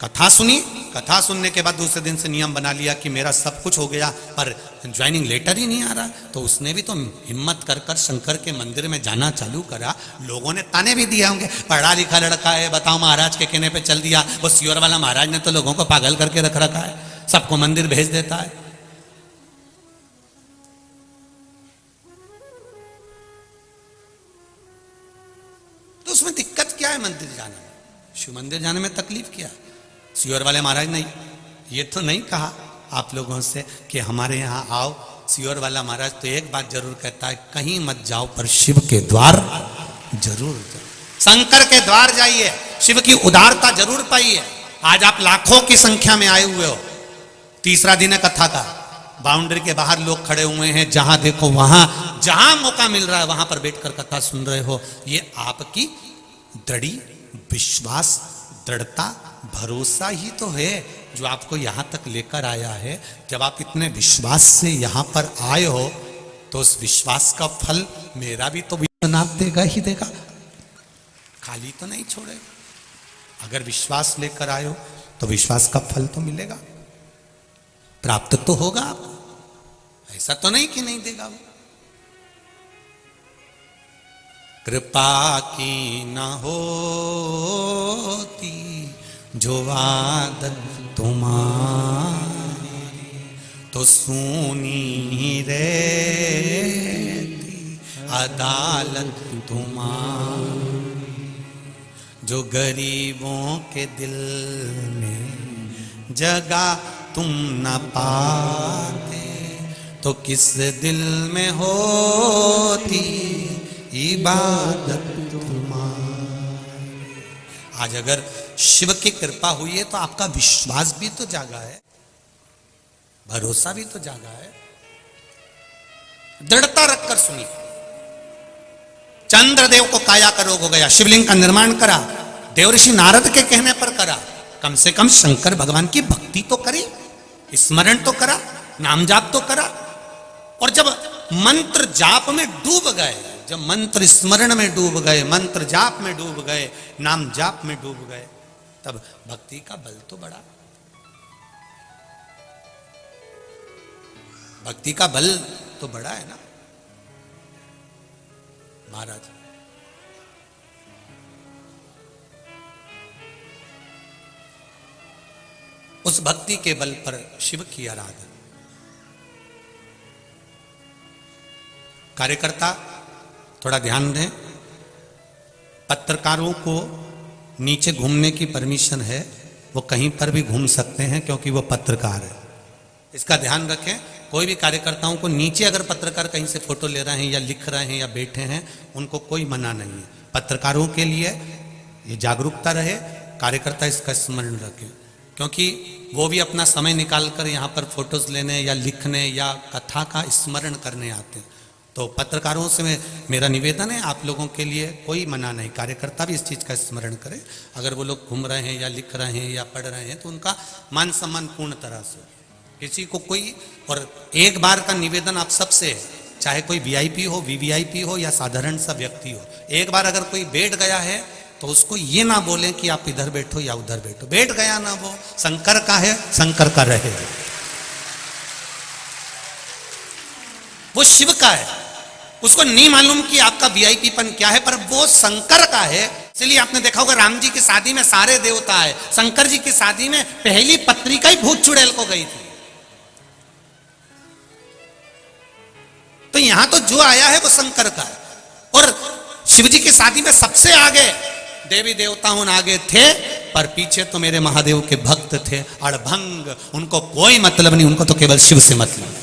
कथा सुनी, कथा सुनने के बाद दूसरे दिन से नियम बना लिया कि मेरा सब कुछ हो गया पर ज्वाइनिंग लेटर ही नहीं आ रहा, तो उसने भी तो हिम्मत कर कर शंकर के मंदिर में जाना चालू करा। लोगों ने ताने भी दिए होंगे, पढ़ा लिखा लड़का है, बताओ महाराज के कहने पे चल दिया। वो सियोर वाला महाराज ने तो लोगों को पागल करके रख रखा है, सबको मंदिर भेज देता है। तो उसमें दिक्कत क्या है मंदिर जाने में? शिव मंदिर जाने में तकलीफ क्या है? सियोर वाले महाराज ने ये तो नहीं कहा आप लोगों से कि हमारे यहाँ आओ। सियोर वाला महाराज तो एक बात जरूर कहता है, कहीं मत जाओ पर शिव के द्वार जरूर जाओ, शंकर के द्वार जाइए, शिव की उदारता जरूर पाइए। आज आप लाखों की संख्या में आए हुए हो, तीसरा दिन है कथा का, बाउंड्री के बाहर लोग खड़े हुए हैं, जहां देखो वहां, जहां मौका मिल रहा है वहां पर बैठकर कथा सुन रहे हो। ये आपकी दृढ़ विश्वास, दृढ़ता, भरोसा ही तो है जो आपको यहां तक लेकर आया है। जब आप इतने विश्वास से यहां पर आए हो तो उस विश्वास का फल मेरा भी तो विश्वनाथ देगा ही देगा, खाली तो नहीं छोड़ेगा। अगर विश्वास लेकर आए हो तो विश्वास का फल तो मिलेगा, प्राप्त तो होगा आपको, ऐसा तो नहीं कि नहीं देगा वो। कृपा की न होती जो आदत तुम्हारी, तो सुनी रहती अदालत तुम्हारी। जो गरीबों के दिल में जगह तुम न पाते, तो किस दिल में होती इबादत तुम्हारी। आज अगर शिव की कृपा हुई है तो आपका विश्वास भी तो जागा है, भरोसा भी तो जागा है। दृढ़ता रखकर सुनिए। चंद्रदेव को काया का रोग हो गया, शिवलिंग का निर्माण करा, देवऋषि नारद के कहने पर करा। कम से कम शंकर भगवान की भक्ति तो करी, स्मरण तो करा, नाम जाप तो करा। और जब मंत्र जाप में डूब गए, जब मंत्र स्मरण में डूब गए, मंत्र जाप में डूब गए, नाम जाप में डूब गए, तब भक्ति का बल तो बढ़ा। भक्ति का बल तो बढ़ा है ना महाराज। उस भक्ति के बल पर शिव की आराधना। कार्यकर्ता थोड़ा ध्यान दें, पत्रकारों को नीचे घूमने की परमिशन है, वो कहीं पर भी घूम सकते हैं क्योंकि वो पत्रकार है, इसका ध्यान रखें। कोई भी कार्यकर्ताओं को नीचे अगर पत्रकार कहीं से फोटो ले रहे हैं या लिख रहे हैं या बैठे हैं, उनको कोई मना नहीं है। पत्रकारों के लिए ये जागरूकता रहे, कार्यकर्ता इसका स्मरण रखें, क्योंकि वो भी अपना समय निकाल कर यहाँ पर फोटोज लेने या लिखने या कथा का स्मरण करने आते हैं। तो पत्रकारों से मेरा निवेदन है, आप लोगों के लिए कोई मना नहीं, कार्यकर्ता भी इस चीज़ का स्मरण करें। अगर वो लोग घूम रहे हैं या लिख रहे हैं या पढ़ रहे हैं तो उनका मान सम्मान पूर्ण तरह से, किसी को कोई। और एक बार का निवेदन आप सबसे है, चाहे कोई वीआईपी हो, वीवीआईपी हो या साधारण सा व्यक्ति हो, एक बार अगर कोई बैठ गया है तो उसको ये ना बोलें कि आप इधर बैठो या उधर बैठो। बैठ गया ना, वो शंकर का है, शंकर का रहे, वो शिव का है। उसको नहीं मालूम कि आपका वीआईपीपन क्या है, पर वो शंकर का है। इसलिए आपने देखा होगा राम जी की शादी में सारे देवता है, शंकर जी की शादी में पहली पत्रिका ही भूत चुड़ैल को गई थी। तो यहां तो जो आया है वो शंकर का है। और शिव जी की शादी में सबसे आगे देवी देवताओं आगे थे, पर पीछे तो मेरे महादेव के भक्त थे अड़भंग, उनको कोई मतलब नहीं, उनको तो केवल शिव से मतलब,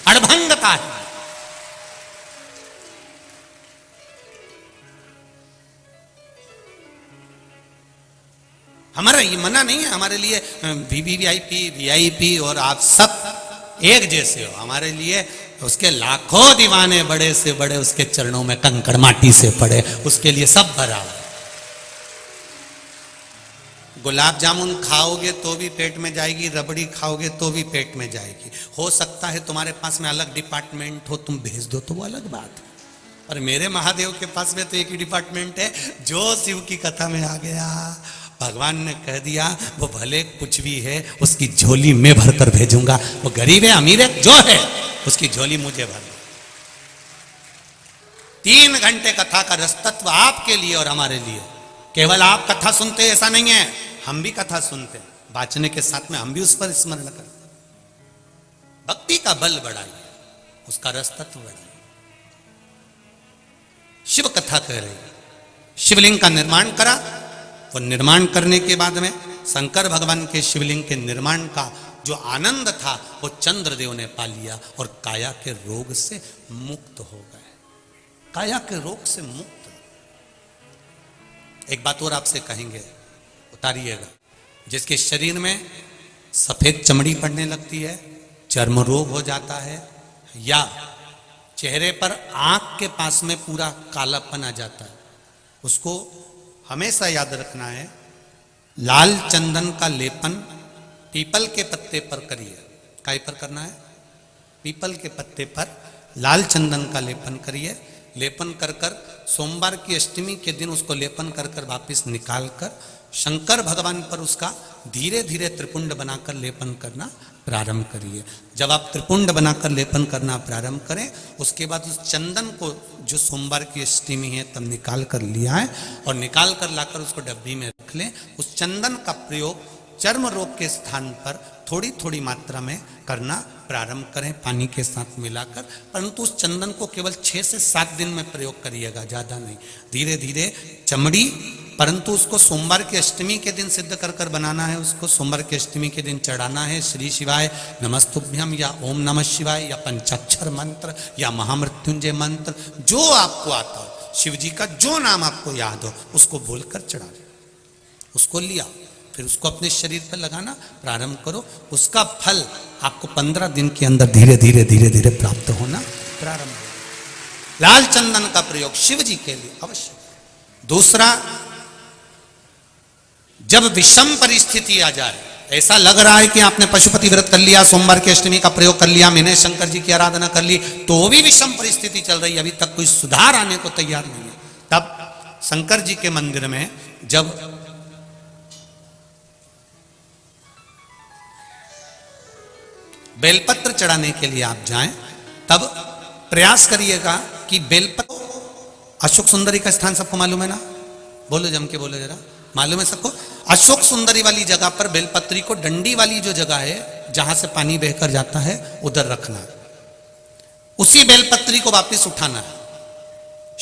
अड़भंगता है। हमारा ये मना नहीं है, हमारे लिए वीवीआईपी वीआईपी और आप सब एक जैसे हो, हमारे लिए उसके लाखों दीवाने बड़े से बड़े उसके चरणों में कंकड़ माटी से पड़े, उसके लिए सब बराबर। गुलाब जामुन खाओगे तो भी पेट में जाएगी, रबड़ी खाओगे तो भी पेट में जाएगी। हो सकता है तुम्हारे पास में अलग डिपार्टमेंट हो, तुम भेज दो तो वो अलग बात है, पर मेरे महादेव के पास में तो एक ही डिपार्टमेंट है। जो शिव की कथा में आ गया, भगवान ने कह दिया वो भले कुछ भी है उसकी झोली में भर कर भेजूंगा, वो गरीब है अमीर है जो है उसकी झोली मुझे भर। 3 घंटे कथा का रसतत्व आपके लिए और हमारे लिए। केवल आप कथा सुनते ऐसा नहीं है, हम भी कथा सुनते, बाँचने के साथ में हम भी उस पर स्मरण करते। भक्ति का बल बढ़ाइए, उसका रसतत्व बढ़ाइए। शिव कथा कह रही, शिवलिंग का निर्माण करा, और निर्माण करने के बाद में शंकर भगवान के शिवलिंग के निर्माण का जो आनंद था वो चंद्रदेव ने पा लिया और काया के रोग से मुक्त हो गए। काया के रोग से मुक्त। एक बात और आपसे कहेंगे, उतारिएगा। जिसके शरीर में सफेद चमड़ी पड़ने लगती है, चर्म रोग हो जाता है, या चेहरे पर आंख के पास में पूरा कालापन आ जाता है, उसको हमेशा याद रखना है, लाल चंदन का लेपन पीपल के पत्ते पर करिए। काय पर करना है? पीपल के पत्ते पर लाल चंदन का लेपन करिए। लेपन कर कर सोमवार की अष्टमी के दिन उसको लेपन कर कर वापिस निकाल कर शंकर भगवान पर उसका धीरे धीरे त्रिपुंड बनाकर लेपन करना प्रारंभ करिए। जब आप त्रिपुंड बनाकर लेपन करना प्रारंभ करें, उसके बाद उस चंदन को जो सोमवार की अष्टमी है तब निकाल कर लिया है और निकाल कर लाकर उसको डब्बी में रख लें। उस चंदन का प्रयोग चर्म रोग के स्थान पर थोड़ी थोड़ी मात्रा में करना प्रारंभ करें पानी के साथ मिलाकर, परंतु उस चंदन को केवल 6 से 7 दिन में प्रयोग करिएगा, ज़्यादा नहीं। धीरे धीरे चमड़ी, परंतु उसको सोमवार की अष्टमी के दिन सिद्ध कर कर बनाना है, उसको सोमवार की अष्टमी के दिन चढ़ाना है। श्री शिवाय नमस्तुभ्यम या ओम नमः शिवाय या पंचाक्षर मंत्र या महामृत्युंजय मंत्र, जो आपको आता हो, शिव जी का जो नाम आपको याद हो उसको बोलकर चढ़ा दो। उसको लिया, फिर उसको अपने शरीर पर लगाना प्रारंभ करो। उसका फल आपको 15 दिन के अंदर धीरे धीरे धीरे धीरे प्राप्त होना प्रारंभ हो। लाल चंदन का प्रयोग शिव जी के लिए अवश्य। दूसरा, जब विषम परिस्थिति आ जाए, ऐसा लग रहा है कि आपने पशुपति व्रत कर लिया, सोमवार की अष्टमी का प्रयोग कर लिया, मैंने शंकर जी की आराधना कर ली, तो भी विषम परिस्थिति चल रही है, अभी तक कोई सुधार आने को तैयार नहीं है। तब शंकर जी के मंदिर में जब बेलपत्र चढ़ाने के लिए आप जाएं, तब प्रयास करिएगा कि बेलपत्र, अशोक सुंदरी का स्थान सबको मालूम है ना? बोलो, जम के बोलो जरा, मालूम है सबको? अशोक सुंदरी वाली जगह पर बेलपत्री को डंडी वाली जो जगह है जहां से पानी बहकर जाता है उधर रखना है, उसी बेलपत्री को वापस उठाना है।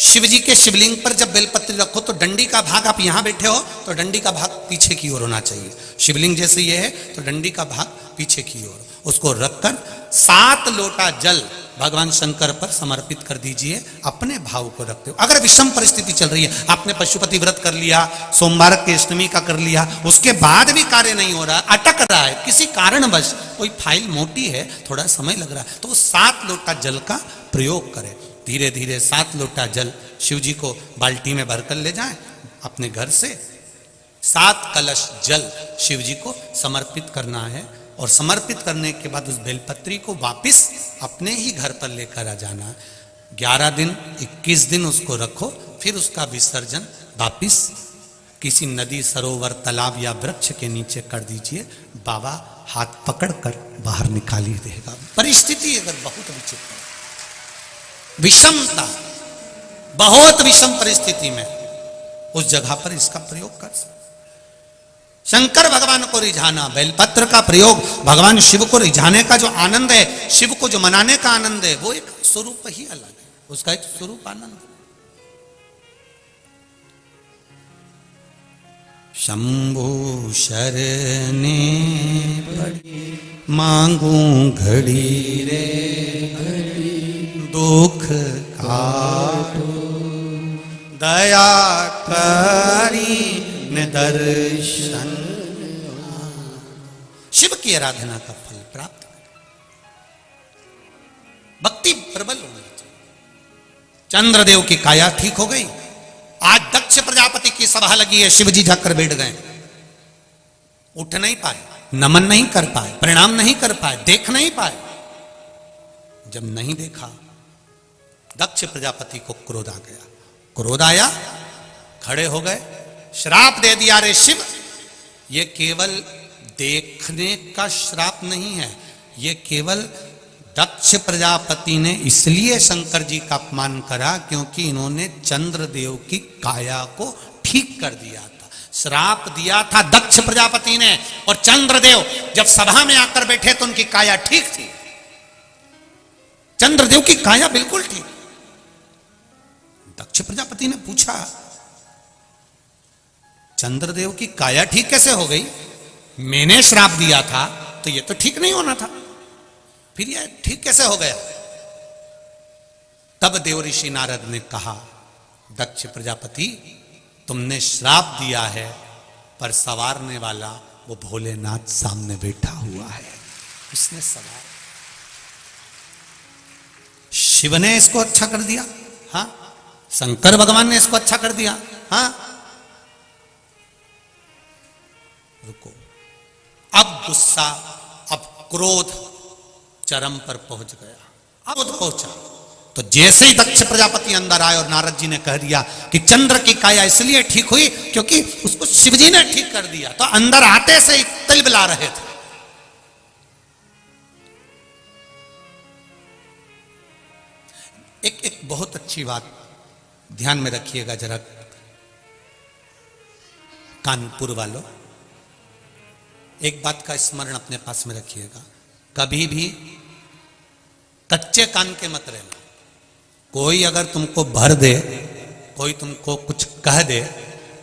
शिव जी के शिवलिंग पर जब बेलपत्री रखो तो डंडी का भाग, आप यहां बैठे हो तो डंडी का भाग पीछे की ओर होना चाहिए। शिवलिंग जैसे ये है तो डंडी का भाग पीछे की ओर, उसको रखकर 7 लोटा जल भगवान शंकर पर समर्पित कर दीजिए, अपने भाव को रखते हो। अगर विषम परिस्थिति चल रही है, आपने पशुपति व्रत कर लिया, सोमवार की अष्टमी का कर लिया, उसके बाद भी कार्य नहीं हो रहा, अटक रहा है किसी कारणवश, कोई फाइल मोटी है, थोड़ा समय लग रहा है, तो 7 लोटा जल का प्रयोग करें। धीरे धीरे 7 लोटा जल शिव जी को बाल्टी में भरकर ले जाएं अपने घर से। 7 कलश जल शिव जी को समर्पित करना है, और समर्पित करने के बाद उस बेलपत्री को वापस अपने ही घर पर लेकर आ जाना है। 11 दिन 21 दिन उसको रखो, फिर उसका विसर्जन वापिस किसी नदी, सरोवर, तालाब या वृक्ष के नीचे कर दीजिए। बाबा हाथ पकड़कर बाहर निकाल ही देगा। परिस्थिति अगर बहुत विचित्र, विषमता, बहुत विषम परिस्थिति में उस जगह पर इसका प्रयोग कर सकते। शंकर भगवान को रिझाना, बेलपत्र का प्रयोग भगवान शिव को रिझाने का जो आनंद है, शिव को जो मनाने का आनंद है, वो एक स्वरूप ही अलग है, उसका एक स्वरूप आनंद है। शंभु शरणे पड़ी मांगू घड़ी रे घड़ी, दुख काटो दया करी दर्शन। शिव की आराधना का फल प्राप्त करें, भक्ति प्रबल होनी चाहिए। चंद्रदेव की काया ठीक हो गई। आज दक्ष प्रजापति की सभा लगी है, शिव जी जाकर बैठ गए, उठ नहीं पाए, नमन नहीं कर पाए, प्रणाम नहीं कर पाए, देख नहीं पाए। जब नहीं देखा, दक्ष प्रजापति को क्रोध आ गया। क्रोध आया, खड़े हो गए, श्राप दे दिया, रे शिव, ये केवल देखने का श्राप नहीं है, ये केवल दक्ष प्रजापति ने इसलिए शंकर जी का अपमान करा क्योंकि इन्होंने चंद्रदेव की काया को ठीक कर दिया था। श्राप दिया था दक्ष प्रजापति ने, और चंद्रदेव जब सभा में आकर बैठे तो उनकी काया ठीक थी। चंद्रदेव की काया बिल्कुल ठीक। दक्ष प्रजापति ने पूछा, चंद्रदेव की काया ठीक कैसे हो गई? मैंने श्राप दिया था तो ये तो ठीक नहीं होना था, फिर ये ठीक कैसे हो गया? तब देव ऋषि नारद ने कहा, दक्ष प्रजापति, तुमने श्राप दिया है, पर सवारने वाला वो भोलेनाथ सामने बैठा हुआ है, उसने सवार। शिव ने इसको अच्छा कर दिया, हाँ, शंकर भगवान ने इसको अच्छा कर दिया, हाँ। रुको, अब गुस्सा, अब क्रोध चरम पर पहुंच गया, अब पहुंचा। तो जैसे ही दक्ष प्रजापति अंदर आए और नारद जी ने कह दिया कि चंद्र की काया इसलिए ठीक हुई क्योंकि उसको शिवजी ने ठीक कर दिया, तो अंदर आते से ही तिलबिला रहे थे। एक बहुत अच्छी बात ध्यान में रखिएगा जरा, कानपुर वालों, एक बात का स्मरण अपने पास में रखिएगा, कभी भी कच्चे कान के मत रहना। कोई अगर तुमको भर दे, कोई तुमको कुछ कह दे,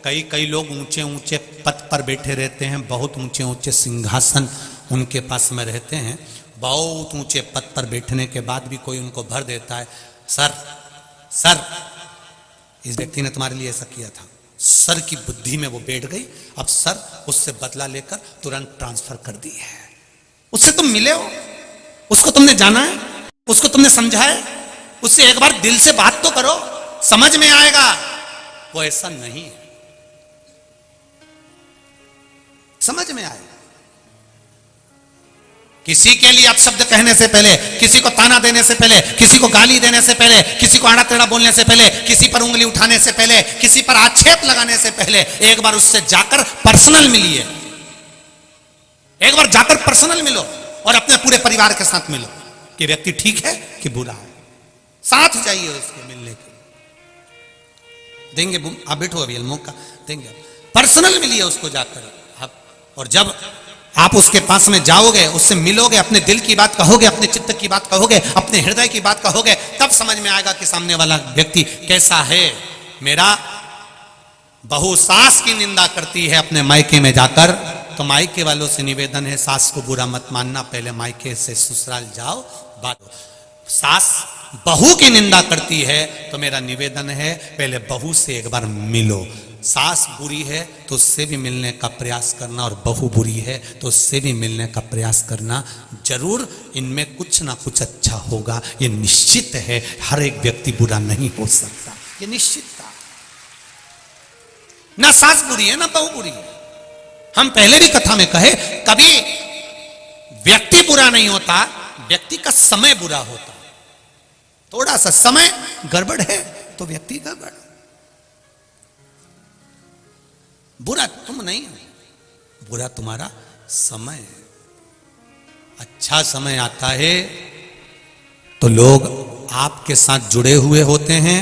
कई लोग ऊंचे ऊंचे पद पर बैठे रहते हैं, बहुत ऊंचे ऊंचे सिंहासन उनके पास में रहते हैं, बहुत ऊंचे पद पर बैठने के बाद भी कोई उनको भर देता है, सर सर, इस व्यक्ति ने तुम्हारे लिए ऐसा किया था, सर की बुद्धि में वो बैठ गई, अब सर उससे बदला लेकर तुरंत ट्रांसफर कर दी है। उससे तुम मिले हो, उसको तुमने जाना है, उसको तुमने समझा है, उससे एक बार दिल से बात तो करो, समझ में आएगा। वो ऐसा नहीं है, समझ में आएगा। किसी के लिए अपशब्द कहने से पहले, किसी को ताना देने से पहले, किसी को गाली देने से पहले, किसी को आड़ा टेढ़ा बोलने से पहले, किसी पर उंगली उठाने से पहले, किसी पर आक्षेप लगाने से पहले एक बार उससे जाकर पर्सनल मिलिए। एक बार जाकर पर्सनल मिलो और अपने पूरे परिवार के साथ मिलो कि व्यक्ति ठीक है कि बुरा है। साथ जाइए उसके मिलने के। देंगे आप बैठो अभी मौका देंगे, पर्सनल मिलिए उसको जाकर आप। और जब आप उसके पास में जाओगे, उससे मिलोगे, अपने दिल की बात कहोगे, अपने चित्त की बात कहोगे, अपने हृदय की बात कहोगे, तब समझ में आएगा कि सामने वाला व्यक्ति कैसा है। मेरा बहू सास की निंदा करती है अपने मायके में जाकर, तो मायके वालों से निवेदन है सास को बुरा मत मानना, पहले मायके से ससुराल जाओ बात। सास बहू की निंदा करती है तो मेरा निवेदन है पहले बहू से एक बार मिलो। सास बुरी है तो उससे भी मिलने का प्रयास करना, और बहू बुरी है तो उससे भी मिलने का प्रयास करना। जरूर इनमें कुछ ना कुछ अच्छा होगा, ये निश्चित है। हर एक व्यक्ति बुरा नहीं हो सकता, ये निश्चित था। ना सास बुरी है ना बहू बुरी है। हम पहले भी कथा में कहे, कभी व्यक्ति बुरा नहीं होता, व्यक्ति का समय बुरा होता। थोड़ा सा समय गड़बड़ है तो व्यक्ति गड़बड़। बुरा तुम नहीं हो, बुरा तुम्हारा समय है। अच्छा समय आता है तो लोग आपके साथ जुड़े हुए होते हैं,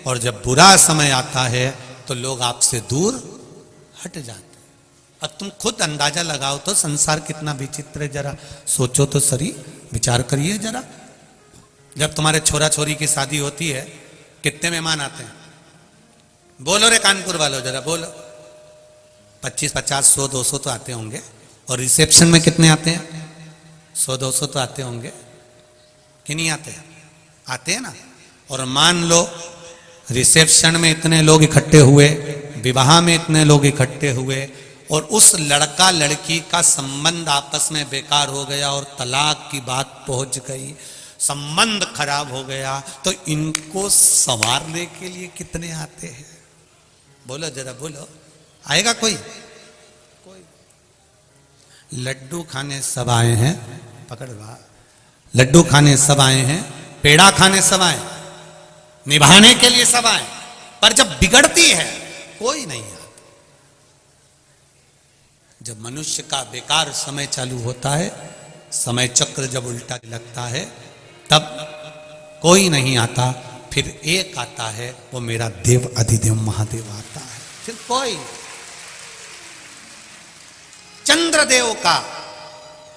और जब बुरा समय आता है तो लोग आपसे दूर हट जाते हैं। अब तुम खुद अंदाजा लगाओ तो संसार कितना विचित्र है, जरा सोचो तो सही, विचार करिए जरा। जब तुम्हारे छोरा छोरी की शादी होती है, कितने मेहमान आते हैं? बोलो रे कानपुर वालों, जरा बोलो। 25, 50, 100, 200 तो आते होंगे। और रिसेप्शन में कितने आते हैं? 100, 200 तो आते होंगे कि नहीं आते? आते हैं ना। और मान लो रिसेप्शन में इतने लोग इकट्ठे हुए, विवाह में इतने लोग इकट्ठे हुए, और उस लड़का लड़की का संबंध आपस में बेकार हो गया और तलाक की बात पहुंच गई, संबंध खराब हो गया, तो इनको संवारने के लिए कितने आते हैं? बोलो जरा, बोलो। आएगा कोई? लड्डू खाने सब आए हैं, पकड़वा। लड्डू खाने सब आए हैं, पेड़ा खाने सब आए, निभाने के लिए सब आए, पर जब बिगड़ती है कोई नहीं आता। जब मनुष्य का बेकार समय चालू होता है, समय चक्र जब उल्टा लगता है, तब कोई नहीं आता। फिर एक आता है, वो मेरा देव अधिदेव महादेव आता है। फिर कोई चंद्रदेव का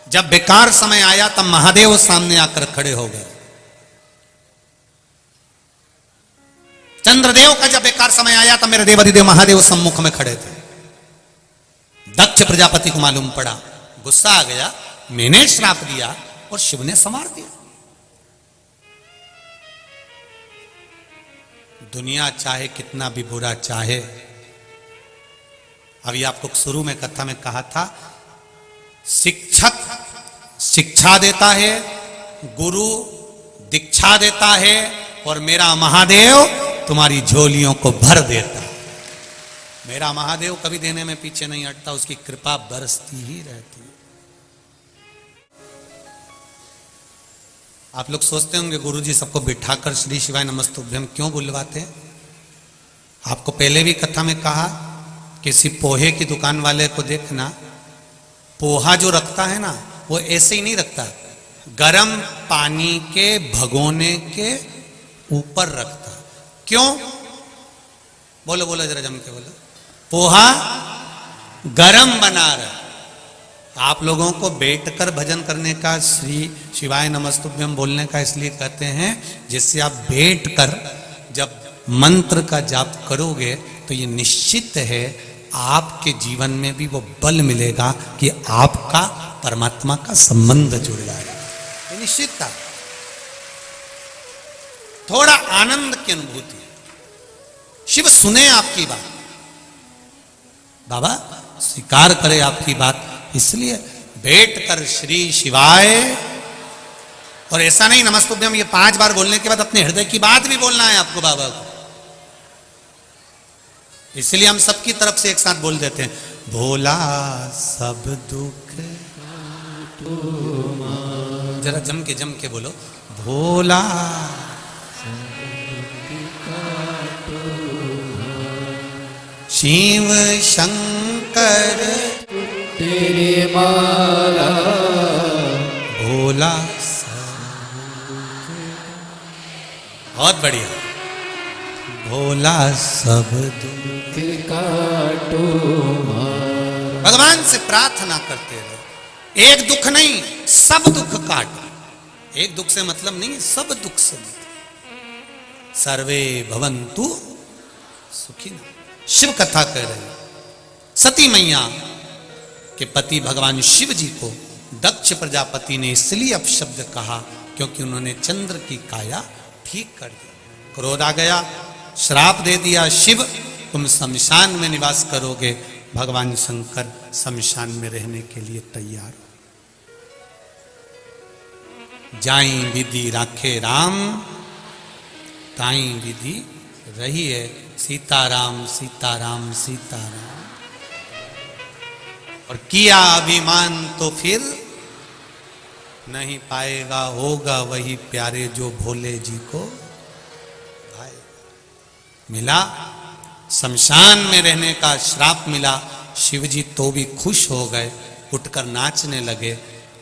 जब बेकार समय आया तब महादेव सामने आकर खड़े हो गए। चंद्रदेव का जब बेकार समय आया तब मेरे देव अधिदेव महादेव सम्मुख में खड़े थे। दक्ष प्रजापति को मालूम पड़ा, गुस्सा आ गया, मैंने श्राप दिया और शिव ने संवार दिया। दुनिया चाहे कितना भी बुरा चाहे, अभी आपको शुरू में कथा में कहा था, शिक्षक शिक्षा देता है, गुरु दीक्षा देता है, और मेरा महादेव तुम्हारी झोलियों को भर देता है। मेरा महादेव कभी देने में पीछे नहीं हटता, उसकी कृपा बरसती ही रहती है। आप लोग सोचते होंगे गुरुजी सबको बिठाकर श्री शिवाय नमस्तुभ्यम क्यों बुलवाते हैं? आपको पहले भी कथा में कहा, किसी पोहे की दुकान वाले को देखना, पोहा जो रखता है ना, वो ऐसे ही नहीं रखता, गरम पानी के भगोने के ऊपर रखता। क्यों? बोलो बोलो जरा जम के बोलो। पोहा गरम बना रहा। आप लोगों को बैठकर भजन करने का, श्री शिवाय नमस्तुभ्यम बोलने का इसलिए कहते हैं, जिससे आप बैठकर जब मंत्र का जाप करोगे तो ये निश्चित है आपके जीवन में भी वो बल मिलेगा कि आपका परमात्मा का संबंध जुड़ जाएगा। ये निश्चित था। थोड़ा आनंद की अनुभूति, शिव सुने आपकी बात, बाबा स्वीकार करे आपकी बात, इसलिए बैठकर श्री शिवाय, और ऐसा नहीं नमस्तुभ्यम ये 5 बार बोलने के बाद अपने हृदय की बात भी बोलना है आपको बाबा को। इसलिए हम सबकी तरफ से एक साथ बोल देते हैं, भोला सब दुख तो जरा जम के बोलो, भोला शिव शंकर तेरे माला भोला। बहुत बढ़िया, भोला सब दुख काटो मारा। भगवान से प्रार्थना करते रहो, एक दुख नहीं सब दुख काट। एक दुख से मतलब नहीं, सब दुख से मतलब। सर्वे भवन्तु सुखिनः। शिव कथा कह रहे हैं। सती मैया के पति भगवान शिव जी को दक्ष प्रजापति ने इसलिए अपशब्द कहा क्योंकि उन्होंने चंद्र की काया ठीक कर दी। क्रोध आ गया, श्राप दे दिया, शिव तुम शमशान में निवास करोगे। भगवान शंकर शमशान में रहने के लिए तैयार हो। जाई विधि राखे राम, ताई विधि रही है। सीताराम सीताराम सीताराम। और किया अभिमान तो फिर नहीं पाएगा, होगा वही प्यारे जो भोले जी को भाए। मिला शमशान में रहने का श्राप मिला। शिव जी तो भी खुश हो गए, उठकर नाचने लगे।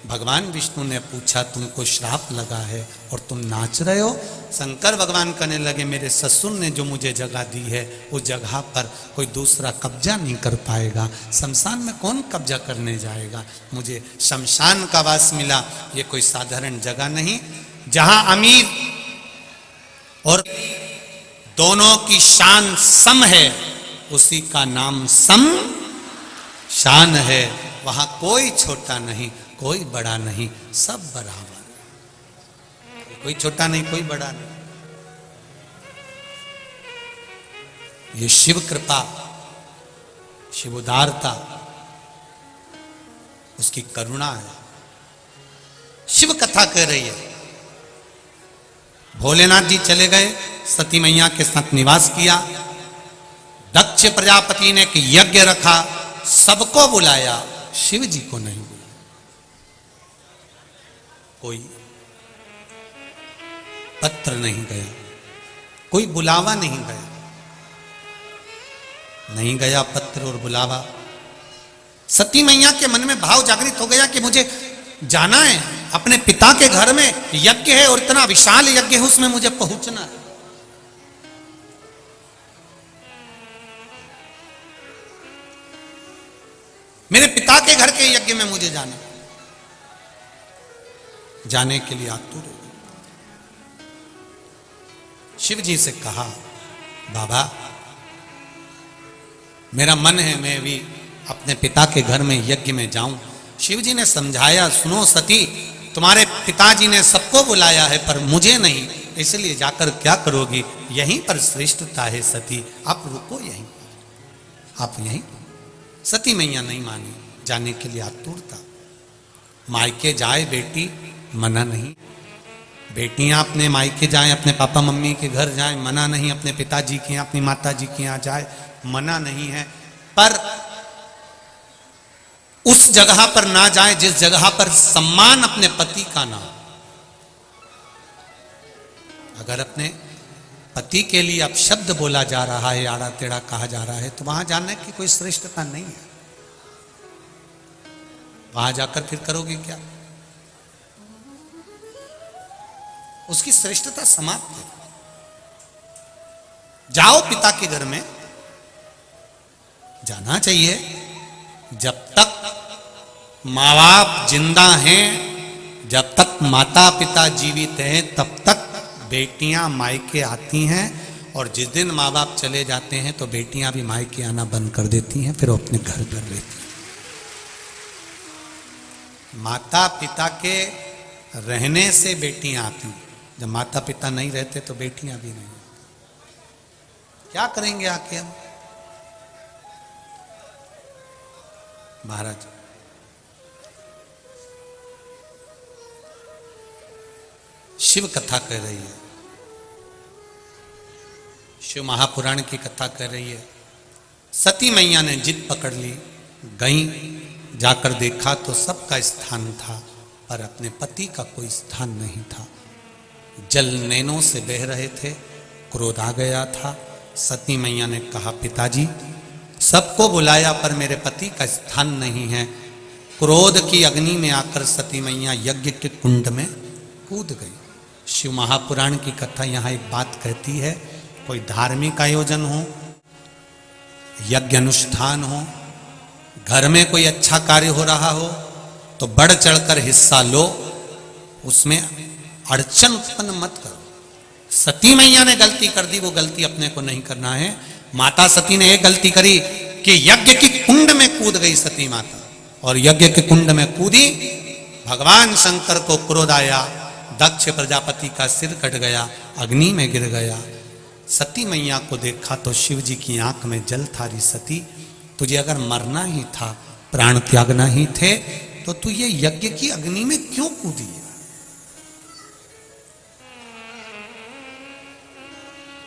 भगवान विष्णु ने पूछा तुमको श्राप लगा है और तुम नाच रहे हो? शंकर भगवान कहने लगे मेरे ससुर ने जो मुझे जगह दी है उस जगह पर कोई दूसरा कब्जा नहीं कर पाएगा। शमशान में कौन कब्जा करने जाएगा? मुझे शमशान का वास मिला, ये कोई साधारण जगह नहीं। जहां अमीर और दोनों की शान सम है उसी का नाम सम शान है। वहां कोई छोटा नहीं, कोई बड़ा नहीं, सब बराबर। कोई छोटा नहीं, कोई बड़ा नहीं। ये शिव कृपा, शिव उदारता, उसकी करुणा है। शिव कथा कह रही है। भोलेनाथ जी चले गए, सती मैया के साथ निवास किया। दक्ष प्रजापति ने एक यज्ञ रखा, सबको बुलाया, शिव जी को नहीं बुलाया। कोई पत्र नहीं गया, कोई बुलावा नहीं गया। नहीं गया पत्र और बुलावा। सती मैया के मन में भाव जागृत हो गया कि मुझे जाना है, अपने पिता के घर में यज्ञ है और इतना विशाल यज्ञ है, उसमें मुझे पहुंचना है। मेरे पिता के घर के यज्ञ में मुझे जाना, जाने के लिए आतुर हो। शिव जी से कहा बाबा मेरा मन है मैं भी अपने पिता के घर में यज्ञ में जाऊं। शिव जी ने समझाया सुनो सती, तुम्हारे पिताजी ने सबको बुलाया है पर मुझे नहीं, इसलिए जाकर क्या करोगी? यहीं पर श्रेष्ठता है सती, आप रुको यहीं पर, आप यहीं। सती मैया नहीं मानी, जाने के लिए आतुरता। मायके जाए बेटी, मना नहीं। बेटियां अपने मायके जाएं, अपने पापा मम्मी के घर जाएं, मना नहीं। अपने पिताजी के यहाँ, अपनी माता जी के यहाँ जाए, मना नहीं है। पर उस जगह पर ना जाए जिस जगह पर सम्मान अपने पति का ना। अगर अपने पति के लिए अपशब्द बोला जा रहा है, आड़ा टेढ़ा कहा जा रहा है, तो वहां जाने की कोई श्रेष्ठता नहीं है। वहां जाकर फिर करोगे क्या? उसकी श्रेष्ठता समाप्त है। जाओ पिता के घर में, जाना चाहिए। जब तक माँ बाप जिंदा हैं, जब तक माता पिता जीवित हैं, तब तक बेटियां मायके आती हैं। और जिस दिन माँ बाप चले जाते हैं तो बेटियां भी मायके आना बंद कर देती हैं, फिर वो अपने घर पर रहती हैं। माता पिता के रहने से बेटियां आती हैं, जब माता पिता नहीं रहते तो बेटियां भी नहीं। क्या करेंगे आके हम? महाराज शिव कथा कह रही है, शिव महापुराण की कथा कह रही है। सती मैया ने जिद पकड़ ली, गई, जाकर देखा तो सबका स्थान था, पर अपने पति का कोई स्थान नहीं था। जल नैनों से बह रहे थे, क्रोध आ गया था। सती मैया ने कहा, पिताजी सबको बुलाया पर मेरे पति का स्थान नहीं है। क्रोध की अग्नि में आकर सती मैया यज्ञ के कुंड में कूद गई। शिव महापुराण की कथा यहाँ एक बात कहती है, कोई धार्मिक आयोजन हो, यज्ञ अनुष्ठान हो, घर में कोई अच्छा कार्य हो रहा हो तो बढ़ चढ़कर हिस्सा लो, उसमें अड़चन उत्पन्न मत करो। सती मैया ने गलती कर दी, वो गलती अपने को नहीं करना है। माता सती ने एक गलती करी कि यज्ञ की कुंड में कूद गई सती माता, और यज्ञ के कुंड में कूदी, भगवान शंकर को क्रोध आया, दक्ष प्रजापति का सिर कट गया, अग्नि में गिर गया। सती मैया को देखा तो शिव जी की आंख में जल था। री सती, तुझे अगर मरना ही था, प्राण त्यागना ही थे, तो तू ये यज्ञ की अग्नि में क्यों कूदी?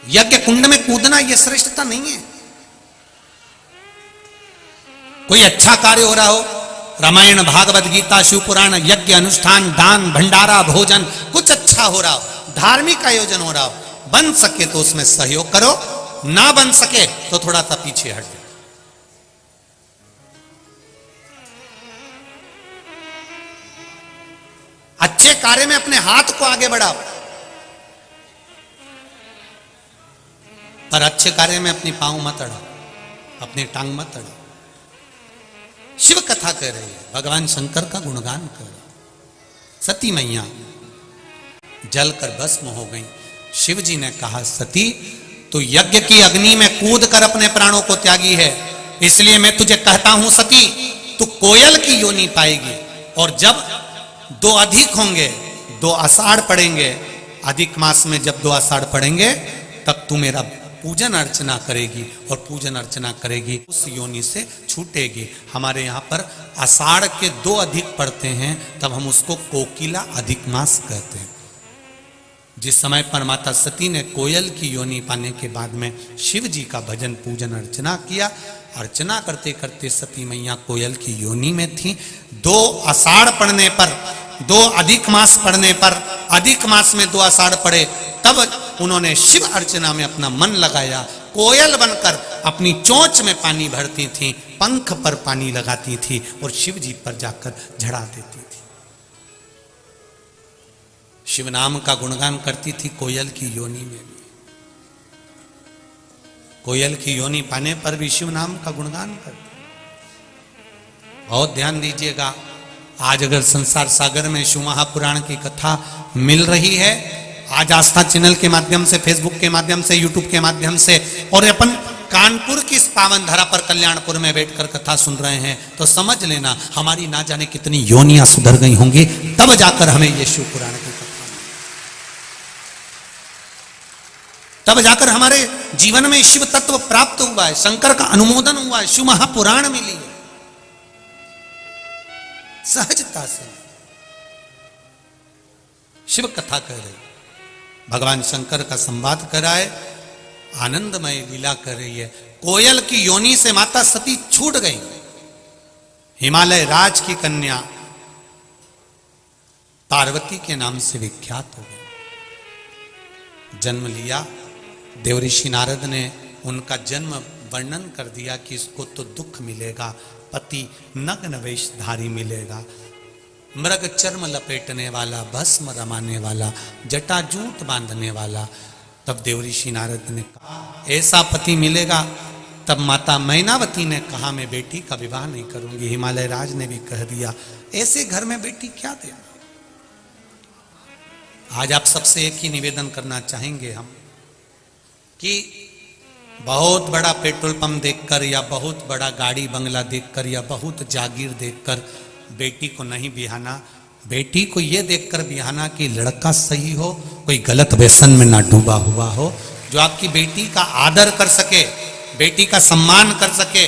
यज्ञ कुंड में कूदना यह श्रेष्ठता नहीं है। कोई अच्छा कार्य हो रहा हो, रामायण, भागवत गीता, शिव पुराण, यज्ञ अनुष्ठान, दान, भंडारा, भोजन, कुछ अच्छा हो रहा हो, धार्मिक आयोजन हो रहा हो, बन सके तो उसमें सहयोग करो, ना बन सके तो थोड़ा सा पीछे हट जाओ। अच्छे कार्य में अपने हाथ को आगे बढ़ाओ, पर अच्छे कार्य में अपनी पांव मत अड़ाओ, अपनी टांग मत अड़ाओ। शिव कथा कह रही है, भगवान शंकर का गुणगान कर रही। सती मैया जलकर भस्म हो गई। शिव जी ने कहा, सती तू यज्ञ की अग्नि में कूद कर अपने प्राणों को त्यागी है, इसलिए मैं तुझे कहता हूं सती, तू कोयल की योनि पाएगी। और जब 2 अधिक होंगे, 2 आषाढ़ पड़ेंगे, अधिक मास में जब 2 आषाढ़ पड़ेंगे, तब तू मेरा पूजन अर्चना करेगी, और पूजन अर्चना करेगी उस योनि से छूटेगी। हमारे यहाँ पर आषाढ़ के 2 अधिक पड़ते हैं, तब हम उसको कोकिला अधिक मास कहते हैं। जिस समय पर माता सती ने कोयल की योनि पाने के बाद में शिव जी का भजन पूजन अर्चना किया, अर्चना करते करते सती मैया कोयल की योनि में थी। 2 आषाढ़ पड़ने पर, 2 अधिक मास पड़ने पर, अधिक मास में 2 आषाढ़ पड़े, तब उन्होंने शिव अर्चना में अपना मन लगाया। कोयल बनकर अपनी चोंच में पानी भरती थी, पंख पर पानी लगाती थी और शिव जी पर जाकर झड़ा देती थी। शिव नाम का गुणगान करती थी कोयल की योनि में भी। कोयल की योनि पाने पर भी शिव नाम का गुणगान करती। बहुत ध्यान दीजिएगा, आज अगर संसार सागर में शिव महापुराण की कथा मिल रही है, आज आस्था चैनल के माध्यम से, फेसबुक के माध्यम से, यूट्यूब के माध्यम से, और अपन कानपुर की इस पावन धरा पर कल्याणपुर में बैठकर कथा सुन रहे हैं, तो समझ लेना हमारी ना जाने कितनी योनियां सुधर गई होंगी, तब जाकर हमें ये शिव पुराण की कथा, तब जाकर हमारे जीवन में शिव तत्व प्राप्त हुआ है, शंकर का अनुमोदन हुआ है, शिव महापुराण मिली है सहजता से। शिव कथा कह रही, भगवान शंकर का संवाद कर रहा है, आनंदमय लीला कर रही है। कोयल की योनि से माता सती छूट गई, हिमालय राज की कन्या पार्वती के नाम से विख्यात हो गई। जन्म लिया, देवऋषि नारद ने उनका जन्म वर्णन कर दिया कि इसको तो दुख मिलेगा, पति नग्न वेशधारी मिलेगा, मृग चर्म लपेटने वाला, भस्म रमाने वाला, जटाजूट बांधने वाला। तब देवऋषि नारद ने कहा ऐसा पति मिलेगा। तब माता मैनावती ने कहा मैं बेटी का विवाह नहीं करूंगी। हिमालय राज ने भी कह दिया ऐसे घर में बेटी क्या देना। आज आप सबसे एक ही निवेदन करना चाहेंगे हम कि बहुत बड़ा पेट्रोल पंप देखकर, या बहुत बड़ा गाड़ी बंगला देखकर, या बहुत जागीर देखकर बेटी को नहीं बिहाना। बेटी को यह देखकर बिहाना कि लड़का सही हो, कोई गलत व्यसन में ना डूबा हुआ हो, जो आपकी बेटी का आदर कर सके, बेटी का सम्मान कर सके,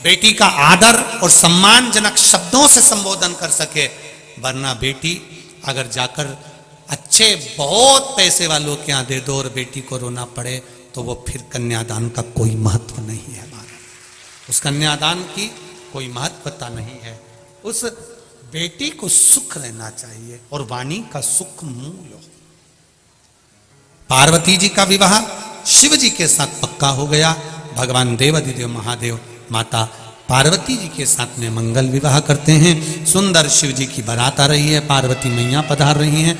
बेटी का आदर और सम्मानजनक शब्दों से संबोधन कर सके। वरना बेटी अगर जाकर अच्छे बहुत पैसे वालों के यहाँ दे दो और बेटी को रोना पड़े, तो वो फिर कन्यादान का कोई महत्व नहीं है। हमारा उस कन्यादान की कोई महत्वता नहीं है। उस बेटी को सुख रहना चाहिए और वाणी का सुख मूल हो। पार्वती जी का विवाह शिव जी के साथ पक्का हो गया। भगवान देवाधिदेव महादेव माता पार्वती जी के साथ में मंगल विवाह करते हैं। सुंदर शिव जी की बारात आ रही है, पार्वती मैया पधार रही हैं।